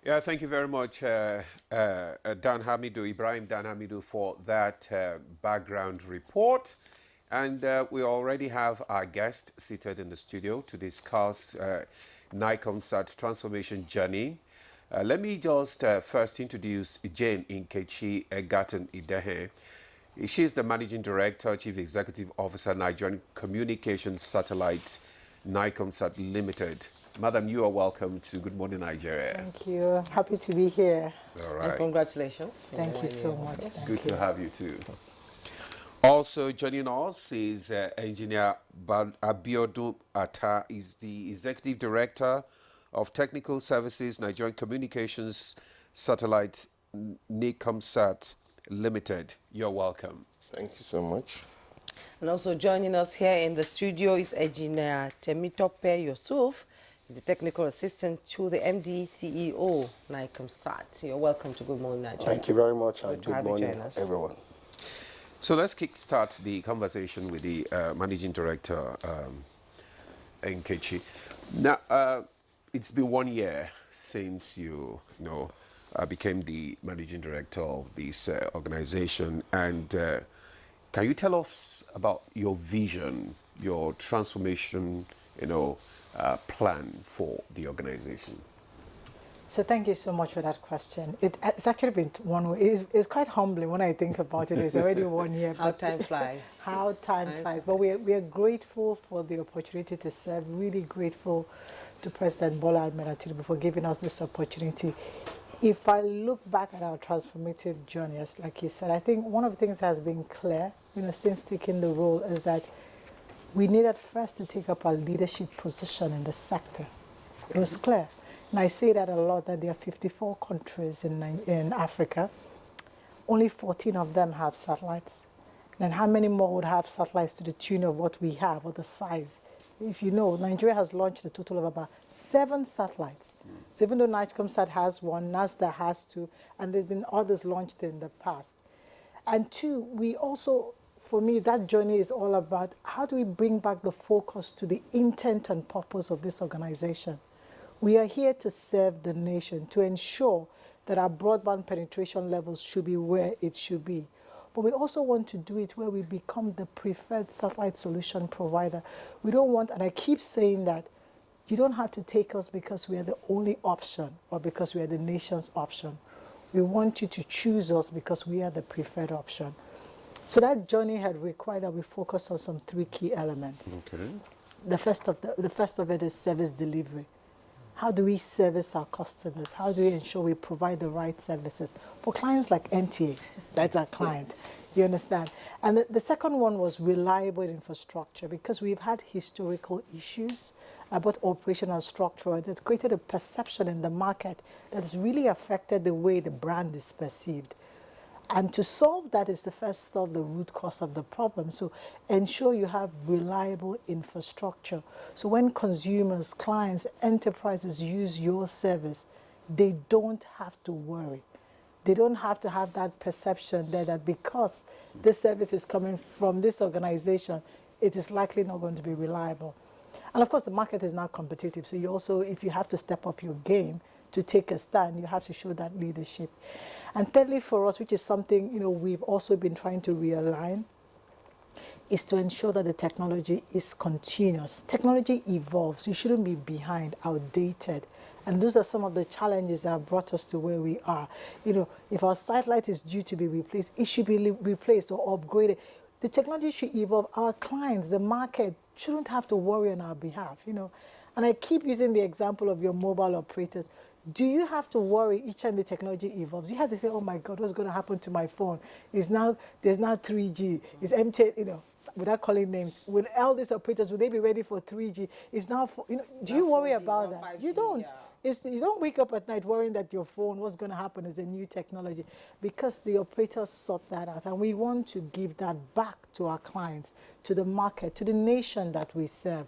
Yeah, thank you very much, Ibrahim Dan Hamidu, for that background report. And we already have our guest seated in the studio to discuss NIGCOMSAT transformation journey. Let me just first introduce Jane Nkechi Egaton Idehe. She is the Managing Director, Chief Executive Officer, Nigerian Communications Satellite, NIGCOMSAT Limited. Madam, you are welcome to Good Morning Nigeria. Thank you. Happy to be here. All right. And congratulations. Thank you so much. Good to have you too. Also joining us is Engineer Abiodun Atta. Is the Executive Director of Technical Services, Nigerian Communications Satellite, NIGCOMSAT Limited. You're welcome. Thank you so much. And also joining us here in the studio is Engineer Temitope Yusuf. He's the Technical Assistant to the MD CEO, NIGCOMSAT. You're welcome to Good Morning Nigeria. Thank you very much, and good morning, everyone. So let's kick-start the conversation with the Managing Director, Nkechi. Now, it's been 1 year since you became the Managing Director of this organization. And can you tell us about your vision, your transformation, plan for the organization? So thank you so much for that question. It's actually been 1 year. It's quite humbling when I think about it. It's already 1 year. How time flies. How time flies. But we are grateful for the opportunity to serve, really grateful to President Bola Ahmed Tinubu for giving us this opportunity. If I look back at our transformative journey, as like you said, I think one of the things that has been clear, since taking the role is that we needed first to take up a leadership position in the sector. It was clear. And I say that a lot, that there are 54 countries in Africa. Only 14 of them have satellites. Then how many more would have satellites to the tune of what we have, or the size? If you know, Nigeria has launched a total of about 7 satellites. So even though NIGCOMSAT has 1, NASDA has 2, and there have been others launched in the past. And 2, we also, for me, that journey is all about how do we bring back the focus to the intent and purpose of this organization. We are here to serve the nation, to ensure that our broadband penetration levels should be where it should be. But we also want to do it where we become the preferred satellite solution provider. We don't want, and I keep saying that, you don't have to take us because we are the only option or because we are the nation's option. We want you to choose us because we are the preferred option. So that journey had required that we focus on some 3 key elements. Okay. The first of it is service delivery. How do we service our customers? How do we ensure we provide the right services? For clients like NTA, that's our client, you understand? And the second one was reliable infrastructure, because we've had historical issues about operational structure that's created a perception in the market that's really affected the way the brand is perceived. And to solve that is the first solve the root cause of the problem. So ensure you have reliable infrastructure. So when consumers, clients, enterprises use your service, they don't have to worry. They don't have to have that perception there that because this service is coming from this organization, it is likely not going to be reliable. And of course, the market is now competitive. So you also, if you have to step up your game to take a stand, you have to show that leadership. And thirdly, for us, which is something we've also been trying to realign, is to ensure that the technology is continuous. Technology evolves. You shouldn't be behind, outdated. And those are some of the challenges that have brought us to where we are. If our satellite is due to be replaced, it should be replaced or upgraded. The technology should evolve. Our clients, the market, shouldn't have to worry on our behalf, And I keep using the example of your mobile operators. Do you have to worry each time the technology evolves? You have to say, oh my God, what's going to happen to my phone? There's now 3G. It's NTA, without calling names. Will all these operators, will they be ready for 3G? It's now, do you worry about that? 5G, You don't. Yeah. You don't wake up at night worrying that your phone, what's going to happen is a new technology, because the operators sort that out. And we want to give that back to our clients, to the market, to the nation that we serve.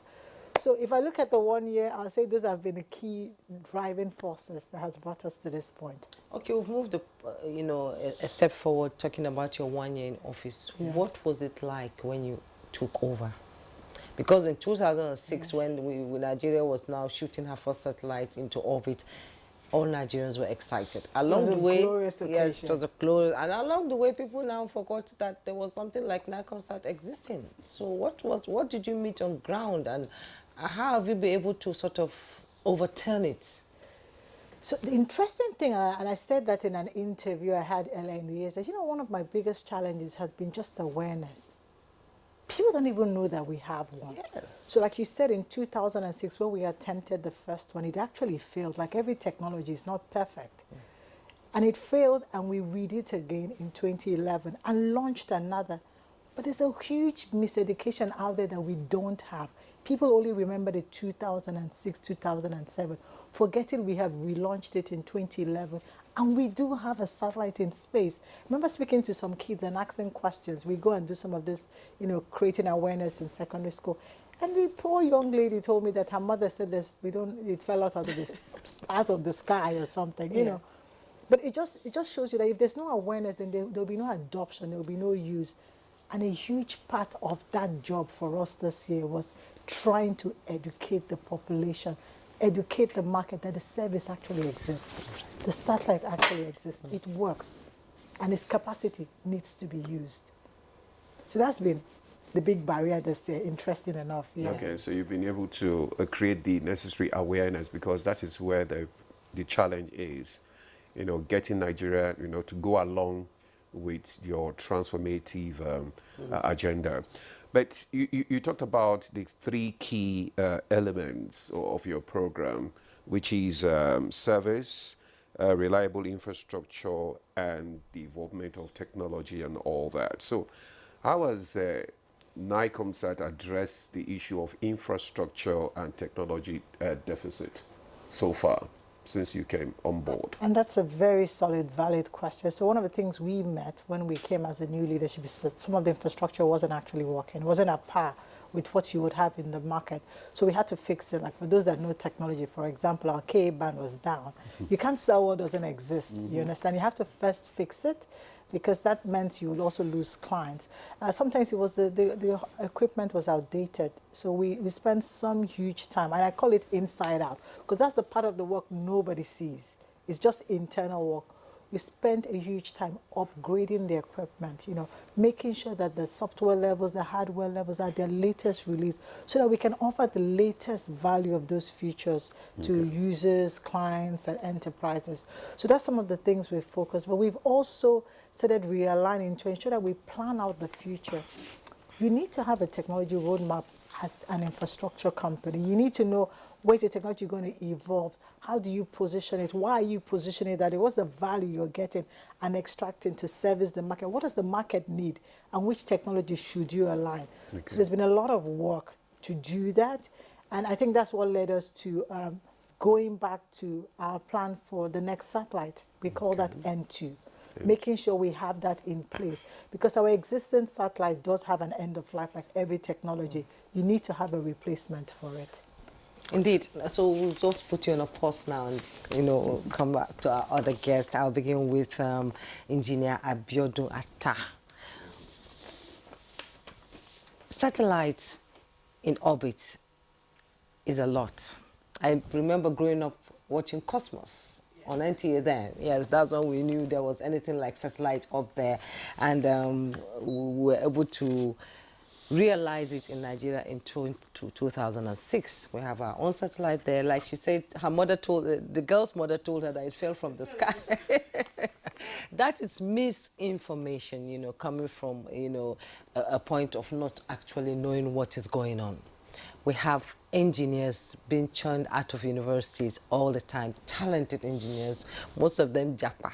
So if I look at the 1 year, I'll say those have been the key driving forces that has brought us to this point. Okay, we've moved, a step forward talking about your 1 year in office. Yeah. What was it like when you took over? Because in 2006, when Nigeria was now shooting her first satellite into orbit, all Nigerians were excited. Along the way, yes, it was a glorious, and along the way, people now forgot that there was something like NIGCOMSAT existing. So what did you meet on ground, and how have you been able to sort of overturn it? So the interesting thing, and I said that in an interview I had earlier in the year, is that, you know, one of my biggest challenges has been just awareness. People don't even know that we have one. Yes. So like you said, in 2006, when we attempted the first one, it actually failed. Like every technology is not perfect. And it failed, and we redid it again in 2011 and launched another. But there's a huge miseducation out there that we don't have. People only remember the 2006, 2007, forgetting we have relaunched it in 2011. And we do have a satellite in space. I remember speaking to some kids and asking questions. We go and do some of this, you know, creating awareness in secondary school. And the poor young lady told me that her mother said this, it fell out of this, out of the sky or something, you know. But it just shows you that if there's no awareness, then there'll be no adoption, there'll be no use. And a huge part of that job for us this year was trying to educate the population, educate the market that the service actually exists. The satellite actually exists. It works. And its capacity needs to be used. So that's been the big barrier this year, interesting enough. Yeah. Okay, so you've been able to create the necessary awareness, because that is where the challenge is, you know, getting Nigeria, you know, to go along with your transformative agenda. But you talked about the three key elements of your program, which is service, reliable infrastructure, and the involvement of technology and all that. So how has NIGCOMSAT addressed the issue of infrastructure and technology deficit so far, since you came on board? And that's a very solid, valid question. So one of the things we met when we came as a new leadership is that some of the infrastructure wasn't actually working, wasn't at par with what you would have in the market. So we had to fix it. Like for those that know technology, for example, our KA band was down. You can't sell what doesn't exist, you understand? You have to first fix it, because that meant you would also lose clients. Sometimes it was the equipment was outdated. So we spent some huge time, and I call it inside out, because that's the part of the work nobody sees. It's just internal work. We spent a huge time upgrading the equipment, you know, making sure that the software levels, the hardware levels are their latest release, so that we can offer the latest value of those features to users, clients, and enterprises. So that's some of the things we've focused. But we've also started realigning to ensure that we plan out the future. You need to have a technology roadmap as an infrastructure company. You need to know where's the technology going to evolve. How do you position it? Why are you positioning it that way? What's the value you're getting and extracting to service the market? What does the market need? And which technology should you align? Okay. So there's been a lot of work to do that. And I think that's what led us to going back to our plan for the next satellite. We call that N2. Making sure we have that in place, because our existing satellite does have an end of life, like every technology. You need to have a replacement for it. Indeed. So we'll just put you on a pause now and, you know, come back to our other guest. I'll begin with Engineer Abiodun Atta. Satellites in orbit is a lot. I remember growing up watching Cosmos on NTA then. Yes, that's when we knew there was anything like satellite up there. And we were able to realize it in Nigeria in 2006. We have our own satellite there. Like she said, her mother told, the girl's mother told her that it fell from the sky. That is misinformation, you know, coming from, you know, a point of not actually knowing what is going on. We have engineers being churned out of universities all the time, talented engineers, most of them japa,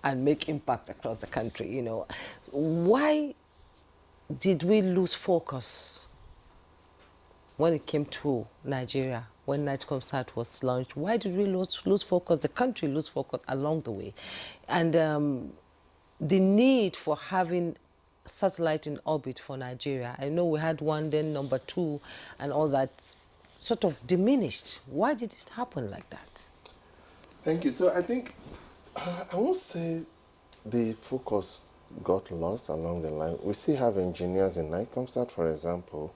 and make impact across the country, you know. Why did we lose focus when it came to Nigeria, when NIGCOMSAT was launched? Why did we lose focus, the country lose focus along the way? And the need for having satellite in orbit for Nigeria, I know we had one, then number two, and all that sort of diminished. Why did it happen like that? Thank you. So I think, I won't say the focus got lost along the line. We still have engineers in NIGCOMSAT, for example,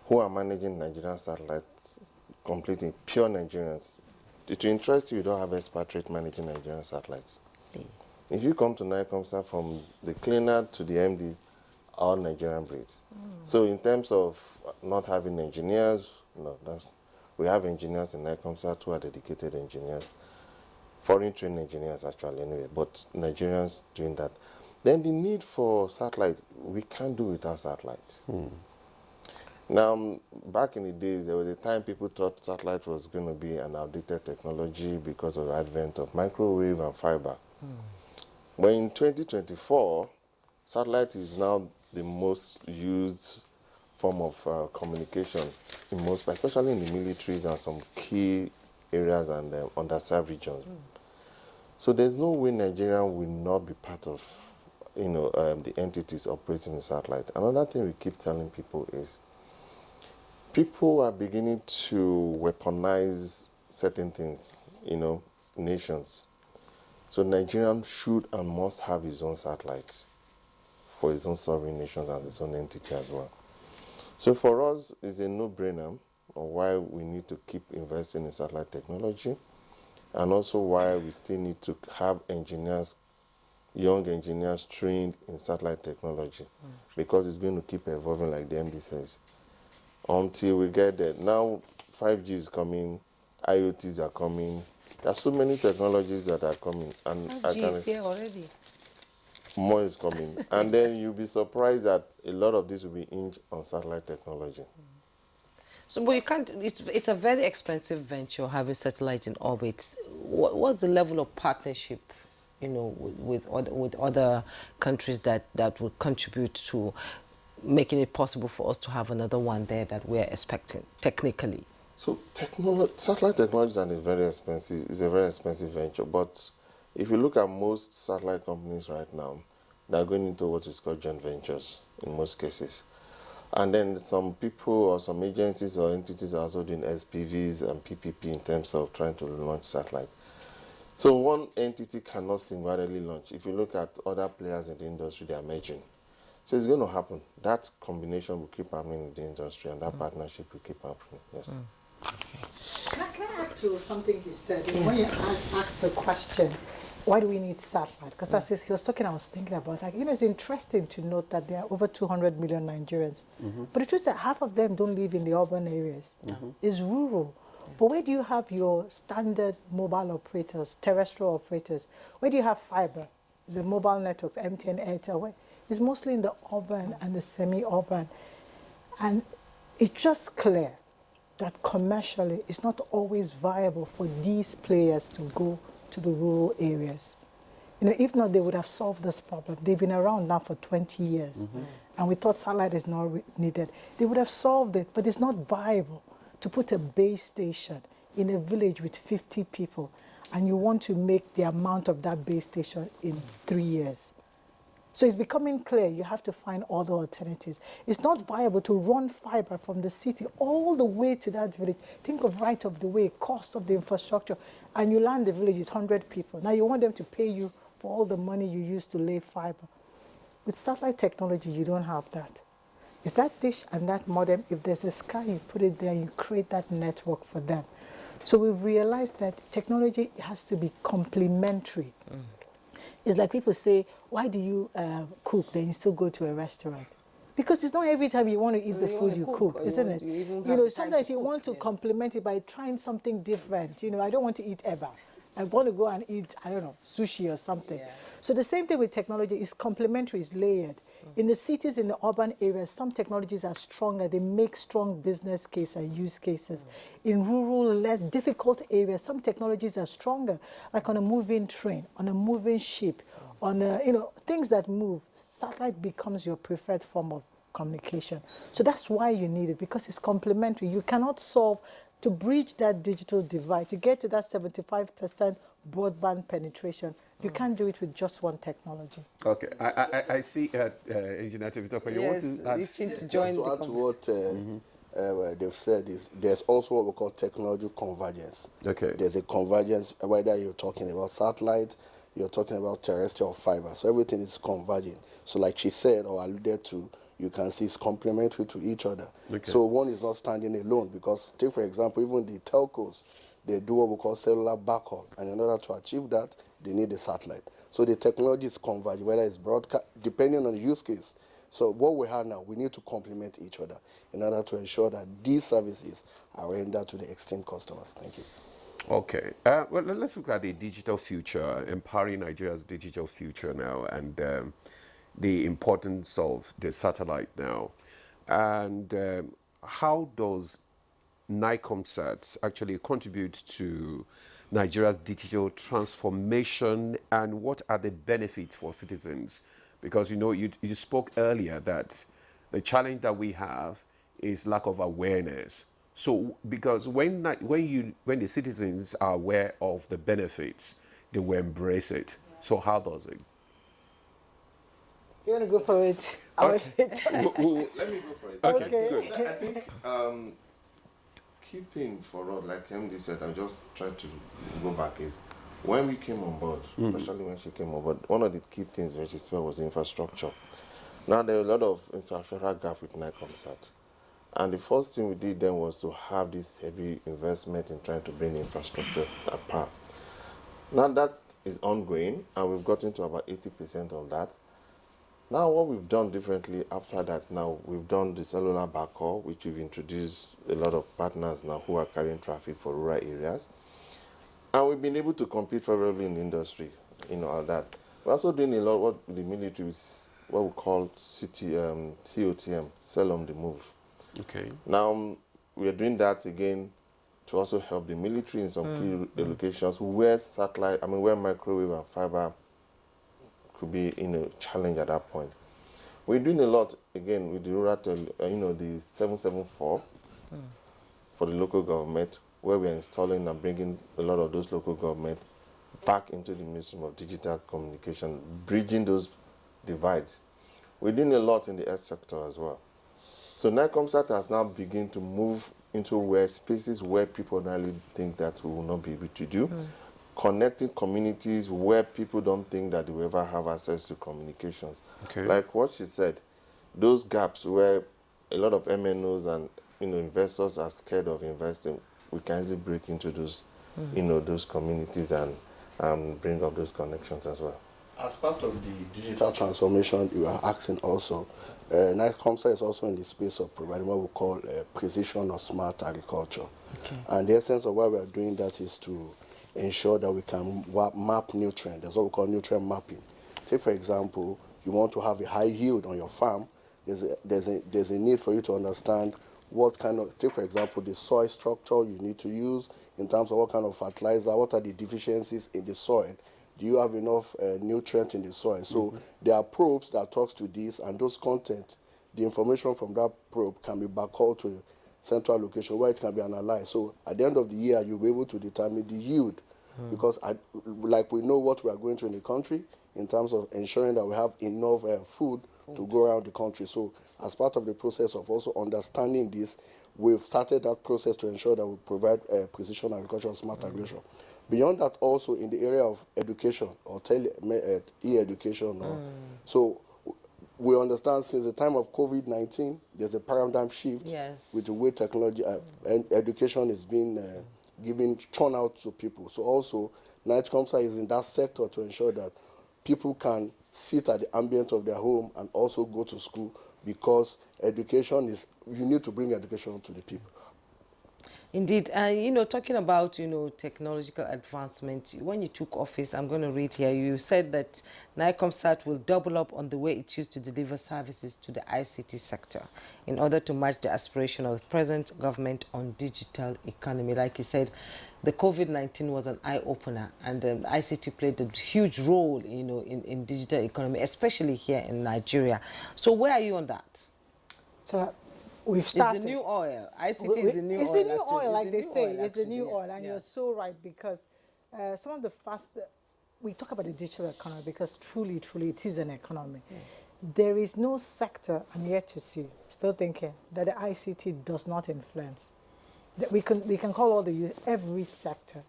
who are managing Nigerian satellites completely, pure Nigerians. it will interest you, you don't have expatriate managing Nigerian satellites. If you come to NIGCOMSAT, from the cleaner to the MD, all Nigerian breeds. So in terms of not having engineers, no, we have engineers in NIGCOMSAT who are dedicated engineers, foreign trained engineers actually anyway, but Nigerians doing that. Then the need for satellite, we can't do without satellite. Now, back in the days, there was a time people thought satellite was going to be an outdated technology because of the advent of microwave and fiber. But in 2024, satellite is now the most used form of communication in most, especially in the militaries and some key areas and underserved regions. So there's no way Nigeria will not be part of, the entities operating the satellite. Another thing we keep telling people is people are beginning to weaponize certain things, nations. So Nigeria should and must have its own satellites for its own sovereign nations and its own entity as well. So for us, it's a no-brainer on why we need to keep investing in satellite technology, and also why we still need to have engineers, young engineers trained in satellite technology, because it's going to keep evolving like the MD says. Until we get there. Now 5G is coming, IoTs are coming. There are so many technologies that are coming, and 5G is here already. More is coming. And then you'll be surprised that a lot of this will be hinged on satellite technology. So, but you can't, it's a very expensive venture having satellite in orbit. What's the level of partnership, with other countries that would contribute to making it possible for us to have another one there that we're expecting, technically? So satellite technology is a very expensive venture. But if you look at most satellite companies right now, they're going into what is called joint ventures in most cases. And then some people or some agencies or entities are also doing SPVs and PPP in terms of trying to launch satellite. So one entity cannot singularly launch. If you look at other players in the industry, they are merging. So it's going to happen. That combination will keep happening in the industry, and that partnership will keep happening. Yes. Can I add to something he said? When you asked the question, why do we need satellite? Because as he was talking, I was thinking about, it's interesting to note that there are over 200 million Nigerians. But the truth is that half of them don't live in the urban areas. It's rural. But where do you have your standard mobile operators, terrestrial operators? Where do you have fiber, the mobile networks, NTA, Airtel? It's mostly in the urban and the semi-urban. And it's just clear that commercially it's not always viable for these players to go to the rural areas. If not, they would have solved this problem. They've been around now for 20 years. And we thought satellite is not needed. They would have solved it, but it's not viable to put a base station in a village with 50 people, and you want to make the amount of that base station in 3 years. So it's becoming clear you have to find other alternatives. It's not viable to run fiber from the city all the way to that village. Think of right of the way, cost of the infrastructure, and you land the village is 100 people. Now you want them to pay you for all the money you used to lay fiber. With satellite technology, you don't have that. It's that dish and that modem. If there's a sky, you put it there, you create that network for them. So we've realized that technology has to be complementary. It's like people say, why do you cook, then you still go to a restaurant? Because it's not every time you want to eat the food you cook, isn't it? Sometimes you want to complement it by trying something different. I don't want to eat eba. I want to go and eat, sushi or something. Yeah. So the same thing with technology is complementary, is layered. In the cities, in the urban areas, some technologies are stronger. They make strong business case and use cases. In rural, less difficult areas, some technologies are stronger, like on a moving train, on a moving ship, on things that move. Satellite becomes your preferred form of communication. So that's why you need it, because it's complementary. You cannot solve to bridge that digital divide, to get to that 75% broadband penetration. You can't do it with just one technology. Okay, I see Engineer Tebitope, you want to add? To join just to add to what they've said, is there's also what we call technology convergence. Okay. There's a convergence, whether you're talking about satellite, you're talking about terrestrial fiber. So everything is converging. So like she said or alluded to, you can see it's complementary to each other. Okay. So one is not standing alone, because take for example, even the telcos, they do what we call cellular backhaul. And in order to achieve that, they need a satellite. So the technology is converged, whether it's broadcast, depending on the use case. So what we have now, we need to complement each other in order to ensure that these services are rendered to the extreme customers. Thank you. Okay. Well, let's look at the digital future, empowering Nigeria's digital future now, and the importance of the satellite now. And how does NIGCOMSAT actually contribute to Nigeria's digital transformation, and what are the benefits for citizens? Because you spoke earlier that the challenge that we have is lack of awareness. So because when the citizens are aware of the benefits, they will embrace it. So how does it? You want to go for it? Okay. Let me go for it. Okay, good. I think key thing for us, like MD said, I'll just try to go back, is when we came on board, especially when she came on board, one of the key things which she said was infrastructure. Now there are a lot of infrastructural gap with NIGCOMSAT. And the first thing we did then was to have this heavy investment in trying to bring infrastructure apart. Now that is ongoing, and we've gotten to about 80% of that. Now what we've done differently after that, now we've done the cellular backhaul, which we've introduced a lot of partners now who are carrying traffic for rural areas. And we've been able to compete favorably in the industry, all that. We're also doing a lot what the military is, what we call COTM, Cell on the Move. Okay. Now we are doing that again to also help the military in some key locations where where microwave and fiber could be a challenge at that point. We're doing a lot again with the rural, the 774 for the local government, where we're installing and bringing a lot of those local government back into the mainstream of digital communication, bridging those divides. We're doing a lot in the health sector as well. So NIGCOMSAT has now begun to move into spaces where people normally think that we will not be able to do, connecting communities where people don't think that they will ever have access to communications. Okay. Like what she said, those gaps where a lot of MNOs and investors are scared of investing, we can easily break into those, those communities and bring up those connections as well. As part of the digital transformation you are asking also, NIGCOMSAT is also in the space of providing what we call precision or smart agriculture. Okay. And the essence of why we are doing that is to ensure that we can map nutrients. That's what we call nutrient mapping. Say, for example, you want to have a high yield on your farm, there's a need for you to understand what kind of, take for example, the soil structure you need to use in terms of what kind of fertilizer, what are the deficiencies in the soil. Do you have enough nutrient in the soil? So there are probes that talks to this, and those content, the information from that probe can be backhauled to a central location where it can be analyzed. So at the end of the year, you'll be able to determine the yield, because like we know what we are going to in the country in terms of ensuring that we have enough food to go around the country. So as part of the process of also understanding this, we've started that process to ensure that we provide precision agriculture and smart agriculture. Beyond that, also in the area of education or e-education. So we understand since the time of COVID-19, there's a paradigm shift with the way technology and education is being thrown out to people. So also, NIGCOMSAT is in that sector to ensure that people can sit at the ambience of their home and also go to school, because education is, you need to bring education to the people. Indeed, talking about, technological advancement, when you took office, I'm going to read here, you said that NIGCOMSAT will double up on the way it used to deliver services to the ICT sector in order to match the aspiration of the present government on digital economy. Like you said, the COVID-19 was an eye-opener, and ICT played a huge role, in digital economy, especially here in Nigeria. So where are you on that? So we've started. It's the new oil. ICT is the new oil. It's the new actually. oil, like they say. Oil, it's the new oil, and yeah. you're so right, because some of the we talk about the digital economy because truly, it is an economy. Yes. There is no sector I'm yet to see, still thinking, that the ICT does not influence. That we can call every sector,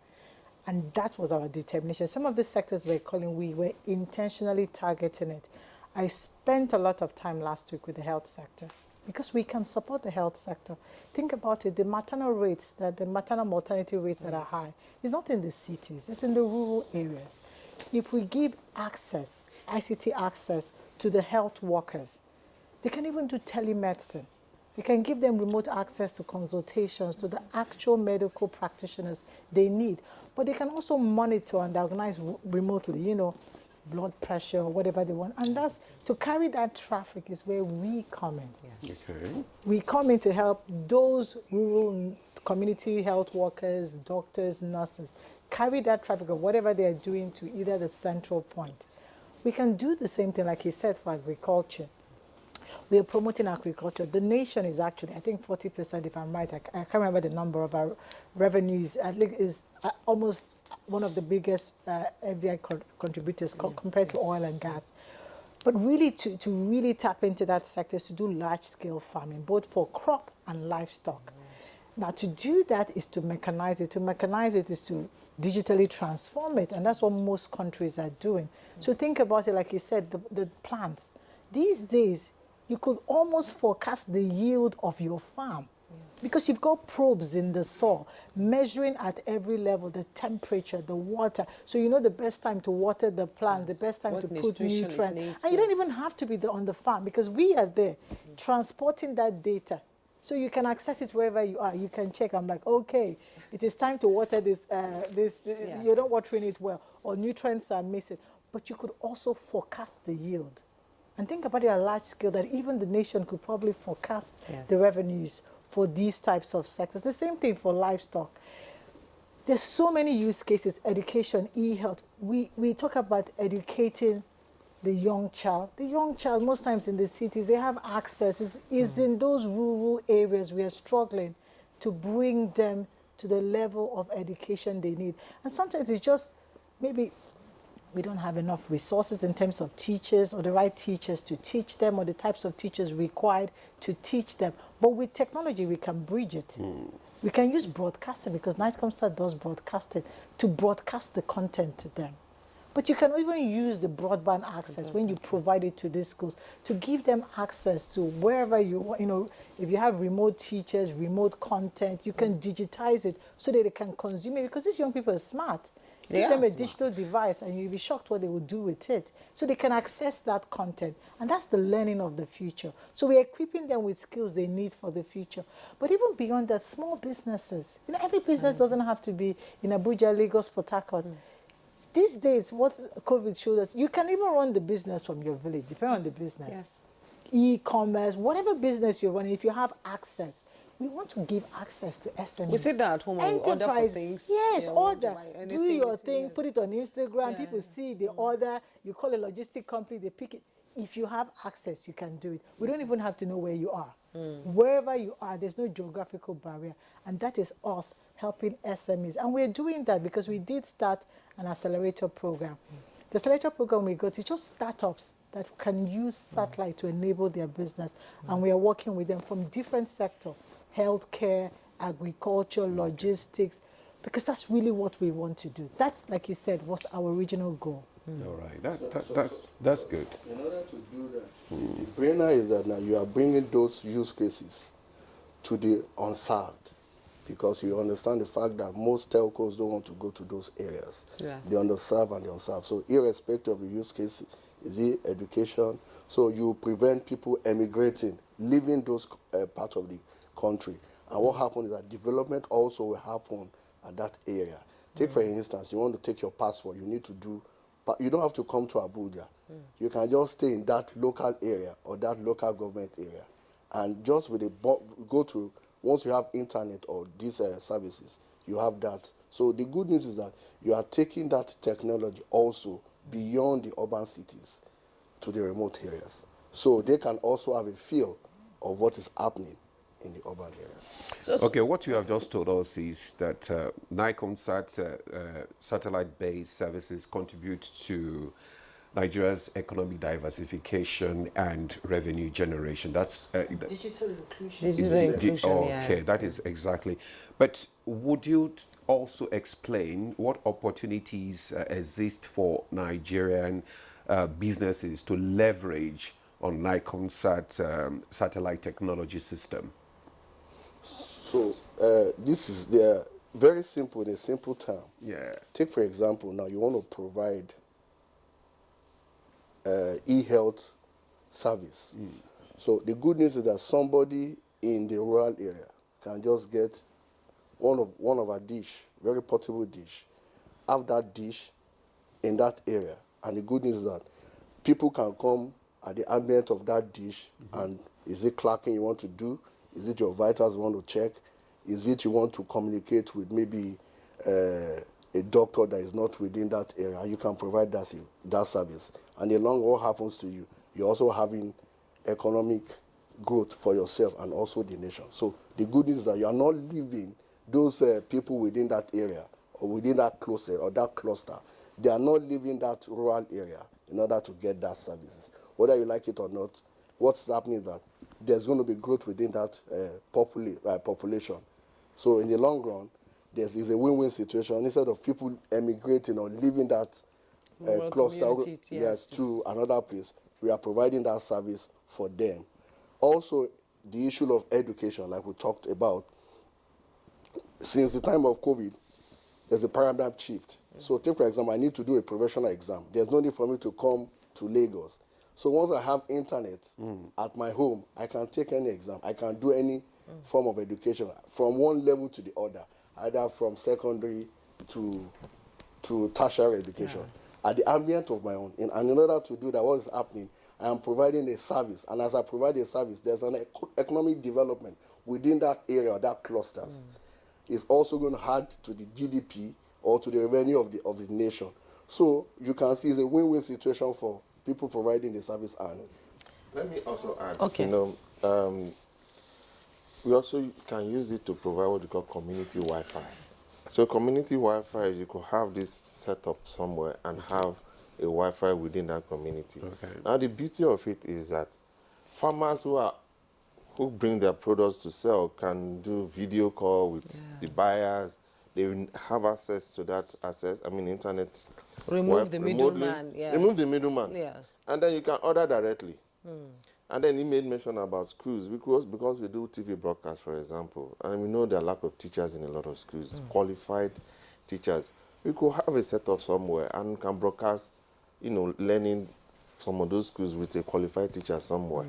and that was our determination. Some of the sectors we were intentionally targeting it. I spent a lot of time last week with the health sector. because we can support the health sector. Think about it, the maternal mortality rates that are high is not in the cities, it's in the rural areas. If we give access, ICT access to the health workers, they can even do telemedicine. We can give them remote access to consultations, to the actual medical practitioners they need. But they can also monitor and diagnose remotely, you know, blood pressure, whatever they want. And that's, to carry that traffic is where we come in. Yeah. Okay. We come in to help those rural community health workers, doctors, nurses, carry that traffic of whatever they are doing to either the central point. We can do the same thing, like he said, for agriculture. We are promoting agriculture. The nation is actually, I think 40%, if I'm right, I can't remember the number of our revenues, I think is almost one of the biggest FDI contributors compared to oil and gas. But really to really tap into that sector is to do large-scale farming, both for crop and livestock. Now, to do that is to mechanize it. To mechanize it is to digitally transform it, and that's what most countries are doing. So think about it, like you said, the plants. These days, you could almost forecast the yield of your farm because you've got probes in the soil measuring at every level the temperature, the water. So you know the best time to water the plant, the best time to put nutrients. And you don't even have to be there on the farm because we are there transporting that data. So you can access it wherever you are. You can check. I'm like, okay, it is time to water this. You're not watering it well, or nutrients are missing. But you could also forecast the yield. And think about it at a large scale that even the nation could probably forecast the revenues for these types of sectors. The same thing for livestock. There's so many use cases, education, e-health. We talk about educating the young child. The young child, most times in the cities, they have access. It's in those rural areas we are struggling to bring them to the level of education they need. And sometimes it's just maybe we don't have enough resources in terms of teachers or the right teachers to teach them or the types of teachers required to teach them. But with technology, we can bridge it. We can use broadcasting because NIGCOMSAT does broadcasting to broadcast the content to them. But you can even use the broadband access when you provide it to these schools to give them access to wherever you know, if you have remote teachers, remote content, you can digitize it so that they can consume it because these young people are smart. Give them a digital device and you'll be shocked what they will do with it. So they can access that content. And that's the learning of the future. So we're equipping them with skills they need for the future. But even beyond that, small businesses. You know, every business doesn't have to be in Abuja, Lagos, Port Harcourt. These days, what COVID showed us, you can even run the business from your village, depending on the business. Yes. E-commerce, whatever business you're running, if you have access, we want to give access to SMEs. We sit down at home and we order for things. Yes, yeah, order. Do your thing, yes. put it on Instagram, people see the order, you call a logistic company, they pick it. If you have access, you can do it. We don't even have to know where you are. Wherever you are, there's no geographical barrier. And that is us helping SMEs. And we're doing that because we did start an accelerator program. The accelerator program we got is just startups that can use satellite to enable their business. And we are working with them from different sectors. Healthcare, agriculture, logistics, because that's really what we want to do. That's, like you said, was our original goal. All right, that's good. In order to do that, the brainer is that now you are bringing those use cases to the unserved, because you understand the fact that most telcos don't want to go to those areas. Yes. The underserved and the unserved. So irrespective of the use case, is it education? So you prevent people emigrating, leaving those parts of the country. And what happens is that development also will happen at that area. Take for instance, you want to take your passport, you need to do, but you don't have to come to Abuja. You can just stay in that local area or that local government area. And just with go to, once you have internet or these services, you have that. So the good news is that you are taking that technology also beyond the urban cities to the remote areas. So they can also have a feel of what is happening in the urban areas. Okay, what you have just told us is that NIGCOMSAT satellite-based services contribute to Nigeria's economic diversification and revenue generation. That's Digital inclusion. Digital inclusion, okay, yes. that is exactly. But would you also explain what opportunities exist for Nigerian businesses to leverage on NIGCOMSAT satellite technology system? So this is very simple in a simple term. Yeah. Take for example, now you want to provide e-health service. So the good news is that somebody in the rural area can just get one of our dish, very portable dish, have that dish in that area. And the good news is that people can come at the ambient of that dish, and is it clocking you want to do? Is it your vitals you want to check? Is it you want to communicate with maybe a doctor that is not within that area? You can provide that service. And along what happens to you, you're also having economic growth for yourself and also the nation. So the good news is that you are not leaving those people within that area or within that cluster or that cluster. They are not leaving that rural area in order to get that services. Whether you like it or not, what's happening is that there's going to be growth within that population. So in the long run, is a win-win situation. Instead of people emigrating or leaving that cluster to another place, we are providing that service for them. Also, the issue of education, like we talked about, since the time of COVID, there's a paradigm shift. So take, for example, I need to do a professional exam. There's no need for me to come to Lagos. So once I have internet at my home, I can take any exam. I can do any form of education from one level to the other, either from secondary to tertiary education, at the ambient of my own. And in order to do that, what is happening, I am providing a service. And as I provide a service, there's an economic development within that area or that clusters. It's also going to add to the GDP or to the revenue of the nation. So you can see it's a win-win situation for people providing the service. And let me also add, Okay. We also can use it to provide what we call community Wi-Fi. So community Wi-Fi is you could have this set up somewhere and have a Wi-Fi within that community. Okay. Now the beauty of it is that farmers who bring their products to sell can do video call with the buyers. They will have access to that internet. Remove the middleman. Yes. Remove the middleman. Yes. And then you can order directly. And then he made mention about schools because we do TV broadcast, for example, and we know there are lack of teachers in a lot of schools, qualified teachers. We could have a setup somewhere and can broadcast, learning some of those schools with a qualified teacher somewhere.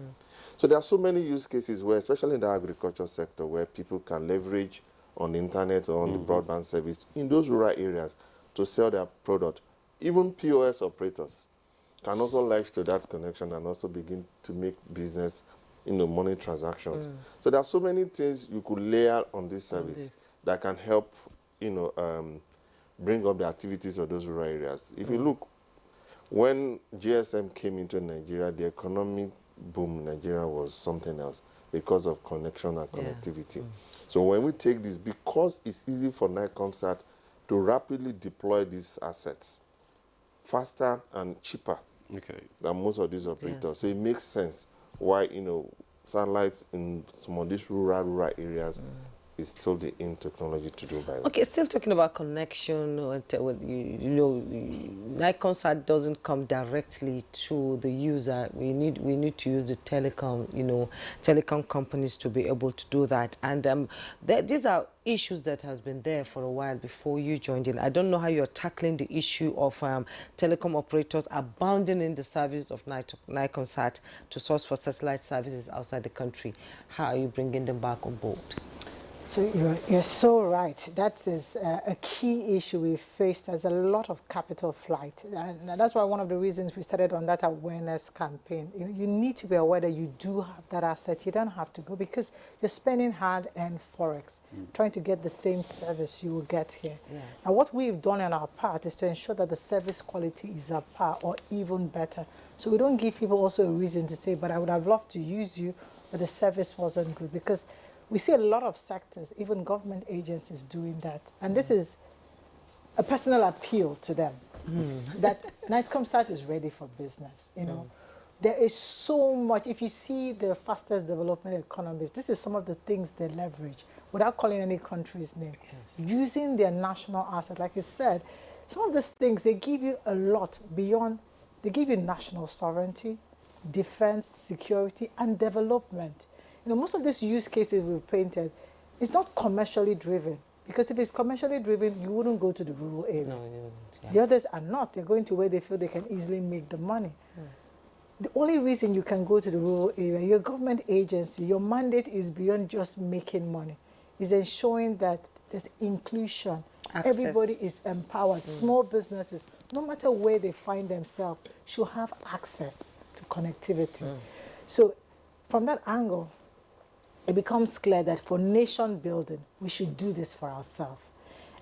So there are so many use cases where, especially in the agriculture sector, where people can leverage on the internet or on the broadband service in those rural areas to sell their product. Even POS operators can also latch to that connection and also begin to make business, money transactions. So there are so many things you could layer on this service that can help, bring up the activities of those rural areas. If you look, when GSM came into Nigeria, the economic boom in Nigeria was something else because of connection and connectivity. So when we take this, because it's easy for NIGCOMSAT to rapidly deploy these assets faster and cheaper than most of these operators. So it makes sense why, satellites in some of these rural areas is still the in technology to do by. Okay, still talking about connection, NIGCOMSAT doesn't come directly to the user. We need to use the telecom companies to be able to do that. And these are issues that has been there for a while before you joined in. I don't know how you're tackling the issue of telecom operators abandoning the service of NIGCOMSAT to source for satellite services outside the country. How are you bringing them back on board? So you're so right. That is a key issue we faced. There's a lot of capital flight. And that's why one of the reasons we started on that awareness campaign. You need to be aware that you do have that asset. You don't have to go because you're spending hard-earned forex trying to get the same service you will get here. Now, what we've done on our part is to ensure that the service quality is at par or even better. So we don't give people also a reason to say, but I would have loved to use you, but the service wasn't good, because we see a lot of sectors, even government agencies, doing that. And this is a personal appeal to them, that NIGCOMSAT is ready for business. There is so much. If you see the fastest developing economies, this is some of the things they leverage, without calling any country's name, using their national asset. Like you said, some of these things, they give you a lot beyond, they give you national sovereignty, defense, security, and development. You know, most of these use cases we've painted, it's not commercially driven. Because if it's commercially driven, you wouldn't go to the rural area. No, you wouldn't. Yeah. The others are not. They're going to where they feel they can easily make the money. The only reason you can go to the rural area, your government agency, your mandate is beyond just making money. It's ensuring that there's inclusion. Access. Everybody is empowered. Small businesses, no matter where they find themselves, should have access to connectivity. So from that angle, it becomes clear that for nation building, we should do this for ourselves.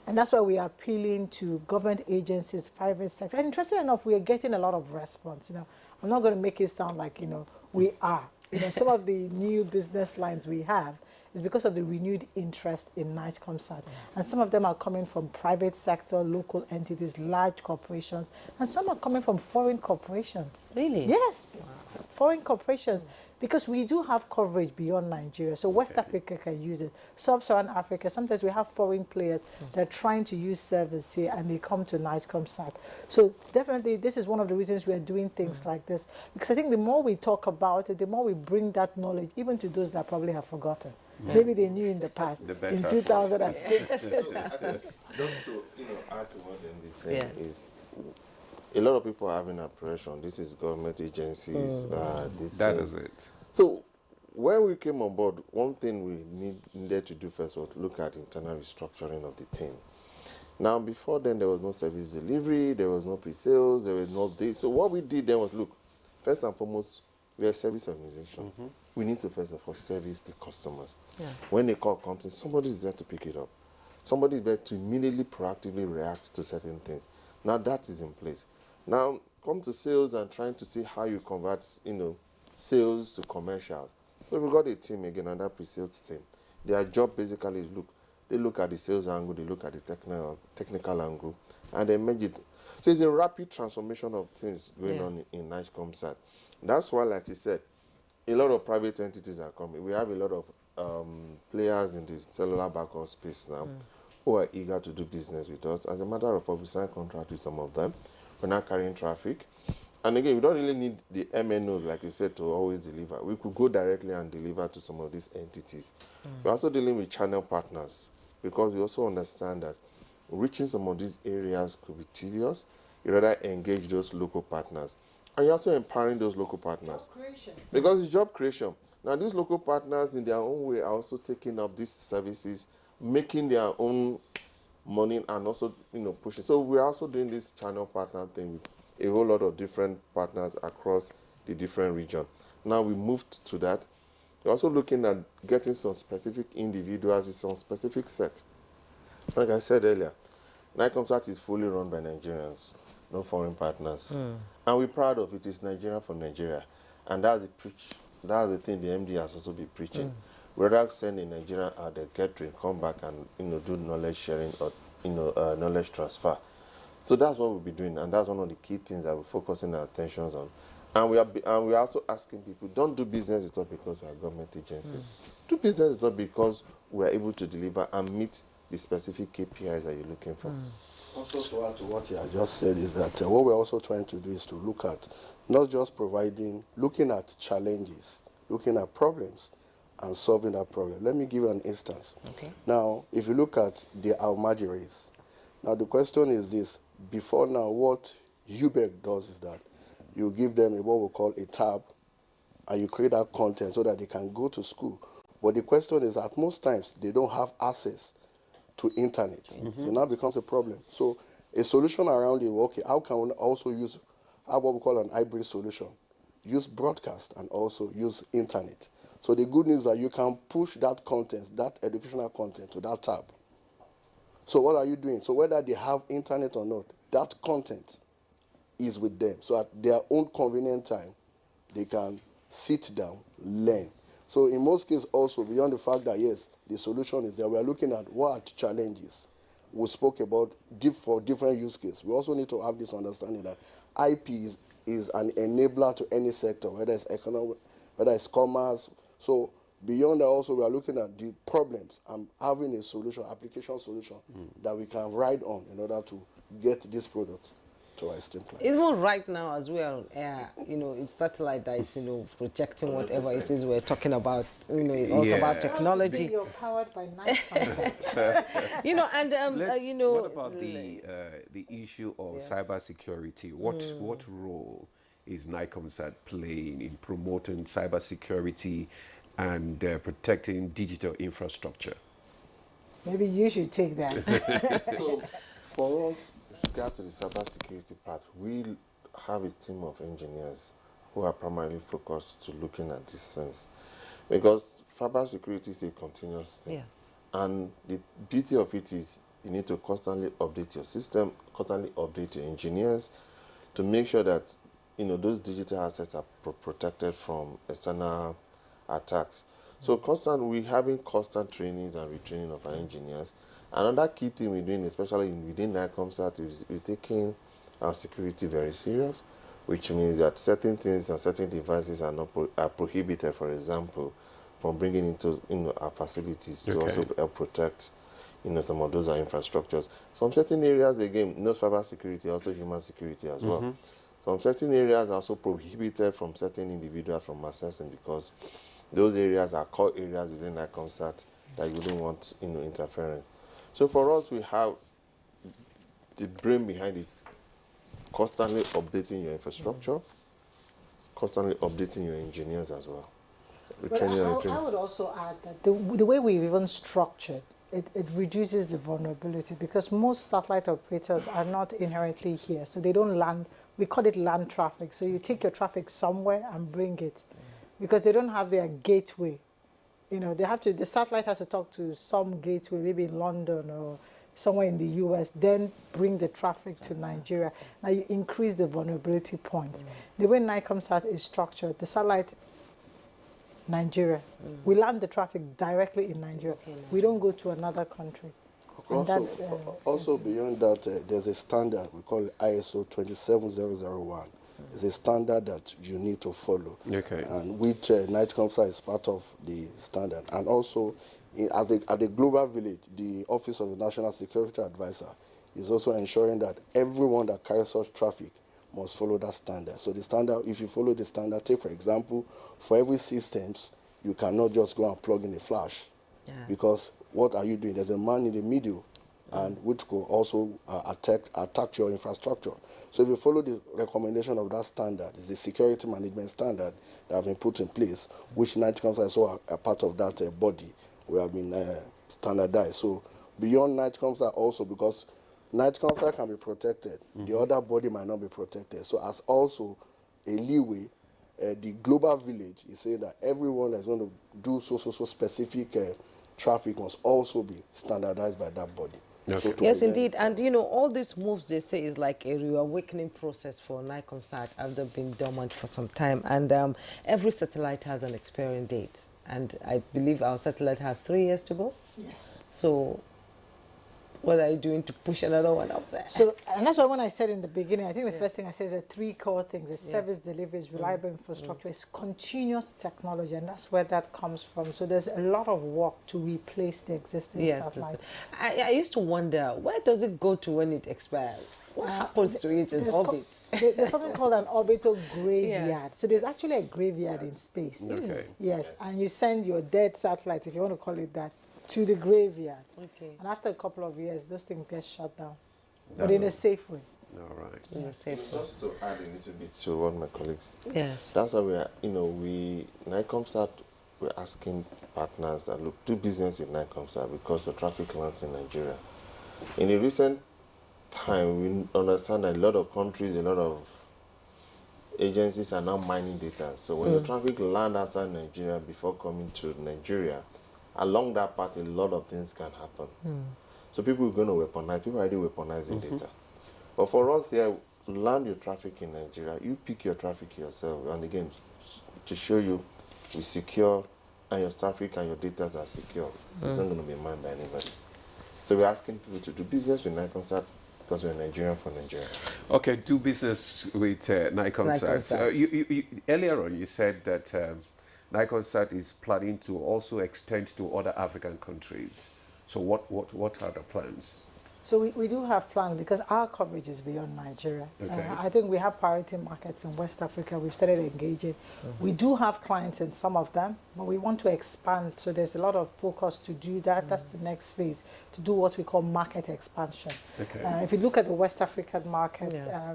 And that's why we are appealing to government agencies, private sector. And interesting enough, we are getting a lot of response. You know, I'm not going to make it sound like, you know, we are. You know, some of the new business lines we have is because of the renewed interest in NIGCOMSAT. And some of them are coming from private sector, local entities, large corporations, and some are coming from foreign corporations. Really? Yes, foreign corporations. Because we do have coverage beyond Nigeria. So West Africa can use it. Sub-Saharan Africa, sometimes we have foreign players that are trying to use service here and they come to NIGCOMSAT. So definitely this is one of the reasons we are doing things like this. Because I think the more we talk about it, the more we bring that knowledge even to those that probably have forgotten. Maybe they knew in the past, in 2006. Just to add to what Andy is saying is, a lot of people are having apprehension. This is government agencies. That is it. So when we came on board, one thing we needed to do first was look at internal restructuring of the team. Now, before then, there was no service delivery, there was no pre-sales, there was no updates. So what we did then was, look, first and foremost, we are a service organization. We need to first of all service the customers. Yes. When a call comes in, somebody is there to pick it up. Somebody is there to immediately proactively react to certain things. Now that is in place. Now come to sales and trying to see how you convert, sales to commercial. So we got a team again, another pre-sales team. Their job basically is they look at the sales angle, they look at the technical angle, and they merge it. So it's a rapid transformation of things going on in NIGCOMSAT. That's why, like you said, a lot of private entities are coming. We have a lot of players in the cellular backhaul space now who are eager to do business with us. As a matter of fact, we signed contract with some of them. We're not carrying traffic. And again, we don't really need the MNOs, like you said, to always deliver. We could go directly and deliver to some of these entities. We're also dealing with channel partners because we also understand that reaching some of these areas could be tedious. You rather engage those local partners. And you're also empowering those local partners. Job creation. Because it's job creation. Now, these local partners, in their own way, are also taking up these services, making their own money and also, pushing. So we're also doing this channel partner thing with a whole lot of different partners across the different regions. Now we moved to that. We're also looking at getting some specific individuals with some specific set. Like I said earlier, NIGCOMSAT is fully run by Nigerians, no foreign partners. And we're proud of it. It's Nigeria for Nigeria. And that's the thing the MD has also been preaching. Rather send a Nigerian out there, get trained, come back and do knowledge sharing or knowledge transfer. So that's what we'll be doing, and that's one of the key things that we're focusing our attentions on. And we're also asking people, don't do business with us because we are government agencies. Do business with us because we are able to deliver and meet the specific KPIs that you're looking for. Also, to add to what you have just said is that what we're also trying to do is to look at not just looking at challenges, looking at problems, and solving that problem. Let me give you an instance. Okay. Now, if you look at the Almaji race, now the question is this: before now, what UBEC does is that you give them what we call a tab, and you create that content so that they can go to school. But the question is, at most times, they don't have access to internet. So now becomes a problem. So a solution around it, okay, how can we also have what we call an hybrid solution? Use broadcast and also use internet. So the good news is that you can push that content, that educational content, to that tab. So what are you doing? So whether they have internet or not, that content is with them. So at their own convenient time, they can sit down, learn. So in most cases also, beyond the fact that, yes, the solution is there, we are looking at what are challenges. We spoke about for different use cases. We also need to have this understanding that IP is an enabler to any sector, whether it's economic, whether it's commerce. So beyond that also, we are looking at the problems and having a solution, application solution, that we can ride on in order to get this product to our esteemed clients. Even right now, as we are on air, it's satellite that is, projecting whatever it is we're talking about. It's all about technology. You're powered by NIGCOMSAT. What about the issue of cybersecurity? What role is NIGCOMSAT playing in promoting cybersecurity and protecting digital infrastructure? Maybe you should take that. So, for us, with regard to the cybersecurity part, we have a team of engineers who are primarily focused to looking at this sense. Because cybersecurity is a continuous thing. Yes. And the beauty of it is you need to constantly update your system, constantly update your engineers to make sure that those digital assets are protected from external attacks. So we're having constant trainings and retraining of our engineers. Another key thing we're doing, especially within NIGCOMSAT, is we're taking our security very serious, which means that certain things and certain devices are prohibited, for example, from bringing into our facilities to also help protect some of those infrastructures. Some certain areas, again, not cyber security, also human security as well. Some certain areas are also prohibited from certain individuals from accessing because those areas are core areas within NIGCOMSAT that you wouldn't want interference. So for us, we have the brain behind it, constantly updating your infrastructure, constantly updating your engineers as well. But I would also add that the way we've even structured, it reduces the vulnerability because most satellite operators are not inherently here. So they don't land, we call it land traffic. So you take your traffic somewhere and bring it because they don't have their gateway. The satellite has to talk to some gateway, maybe in London or somewhere in the US, then bring the traffic to Nigeria. Now you increase the vulnerability points. The way NIGCOMSAT is structured, the satellite, Nigeria, we land the traffic directly in Nigeria. We don't go to another country. Also beyond that, there's a standard, we call it ISO 27001. It's a standard that you need to follow, and which NIGCOMSAT is part of the standard. And also, at the global village, the Office of the National Security Advisor is also ensuring that everyone that carries such traffic must follow that standard. So the standard, if you follow the standard, take for example, for every systems, you cannot just go and plug in a flash, because what are you doing? There's a man in the middle, and which could also attack your infrastructure. So if you follow the recommendation of that standard, it's the security management standard that have been put in place, which NIGCOMSAT is also a part of that body. We have been standardized. So beyond NIGCOMSAT also, because NIGCOMSAT can be protected, the other body might not be protected. So as also a leeway, the global village is saying that everyone that's going to do so specific traffic must also be standardized by that body. Okay. Yes, indeed. And, all these moves, they say, is like a reawakening process for NIGCOMSAT after being dormant for some time. And every satellite has an expiring date. And I believe our satellite has 3 years to go. Yes. So what are you doing to push another one up there? So, and that's why when I said in the beginning, I think the first thing I said is there are 3 core things. The service delivery, is reliable infrastructure, is continuous technology, and that's where that comes from. So there's a lot of work to replace the existing satellite. I used to wonder, where does it go to when it expires? What happens to it in orbit? There's something called an orbital graveyard. So there's actually a graveyard in space. Yes, and you send your dead satellite, if you want to call it that, to the graveyard. And after a couple of years, those things get shut down, but in a safe way. All right. In a safe way. Just to add a little bit to what my colleagues. Yes. That's why we are, NIGCOMSAT, we're asking partners that look, do business with NIGCOMSAT because the traffic lands in Nigeria. In a recent time, we understand that a lot of countries, a lot of agencies are now mining data. So when the traffic lands outside Nigeria before coming to Nigeria, along that path, a lot of things can happen. So people are going to weaponize. People are already weaponizing data. But for us here, land your traffic in Nigeria. You pick your traffic yourself. And again, to show you, we secure, and your traffic and your data are secure. It's not going to be mined by anybody. So we're asking people to do business with NIGCOMSAT because we're Nigerian for Nigeria. Okay, do business with NIGCOMSAT. You earlier on, you said that NIGCOMSAT is planning to also extend to other African countries. So what are the plans? So we do have plans because our coverage is beyond Nigeria. Okay. I think we have priority markets in West Africa. We've started engaging. We do have clients in some of them, but we want to expand. So there's a lot of focus to do that. That's the next phase, to do what we call market expansion. Okay. If you look at the West African market, Yes.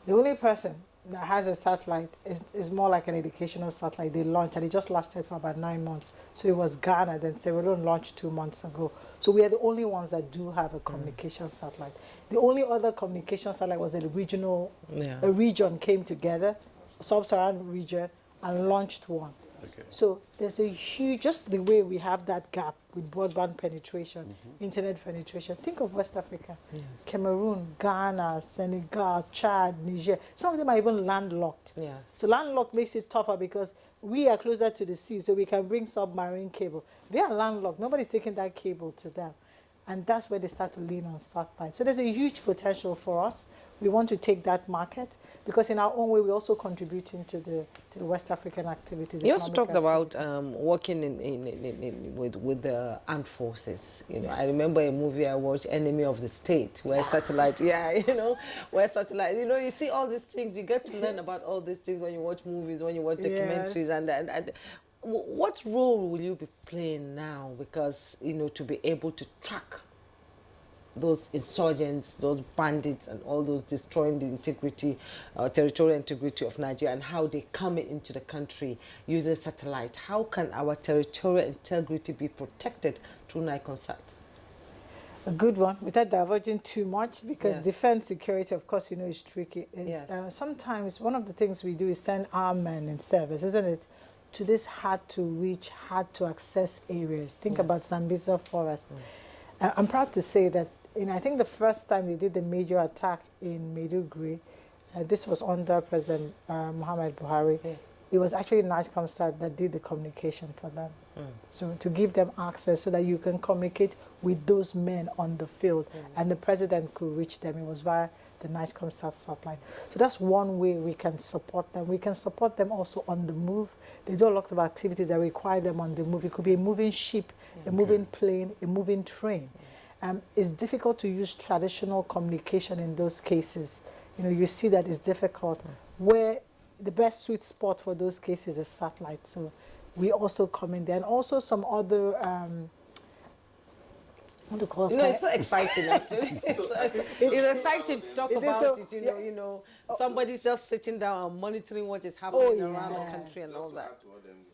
the only person that has a satellite is more like an educational satellite. They launched and it just lasted for about 9 months. So it was Ghana, then Sierra Leone launched 2 months ago. So we are the only ones that do have a communication satellite. The only other communication satellite was a regional, Yeah. a region came together, sub-Saharan region, and launched one. Okay. So there's a huge, just the way we have that gap with broadband penetration, internet penetration. Think of West Africa, Cameroon, Ghana, Senegal, Chad, Niger. Some of them are even landlocked. Yes. So landlocked makes it tougher because we are closer to the sea, so we can bring submarine cable. They are landlocked. Nobody's taking that cable to them. And that's where they start to lean on satellite. So there's a huge potential for us. We want to take that market because in our own way, we're also contributing to the West African activities. You also economic talked about activities. working with the armed forces. You know, I remember a movie I watched, Enemy of the State, where satellite, where satellite, you see all these things. You get to learn about all these things when you watch movies, when you watch documentaries, and what role will you be playing now? Because to be able to track those insurgents, those bandits, and all those destroying the integrity, territorial integrity of Nigeria, and how they come into the country using satellite. How can our territorial integrity be protected through NIGCOMSAT? A good one, without diverging too much, because Yes. defense security, of course, is tricky. Yes. Sometimes one of the things we do is send our men in service, isn't it, to this hard to reach, hard to access areas. Think about Sambisa Forest. I'm proud to say that I think the first time they did the major attack in Maiduguri, this was under President Muhammad Buhari. Yes. It was actually NIGCOMSAT that did the communication for them. So to give them access so that you can communicate with those men on the field and the president could reach them. It was via the NIGCOMSAT satellite. So that's one way we can support them. We can support them also on the move. They do a lot of activities that require them on the move. It could be a moving ship, a moving plane, a moving train. It's difficult to use traditional communication in those cases. You see that it's difficult. Where the best sweet spot for those cases is satellite. So we also come in there. And also some other, what do you call it? It's so exciting, actually. It's exciting to talk about it, Somebody's just sitting down and monitoring what is happening around the country and all that.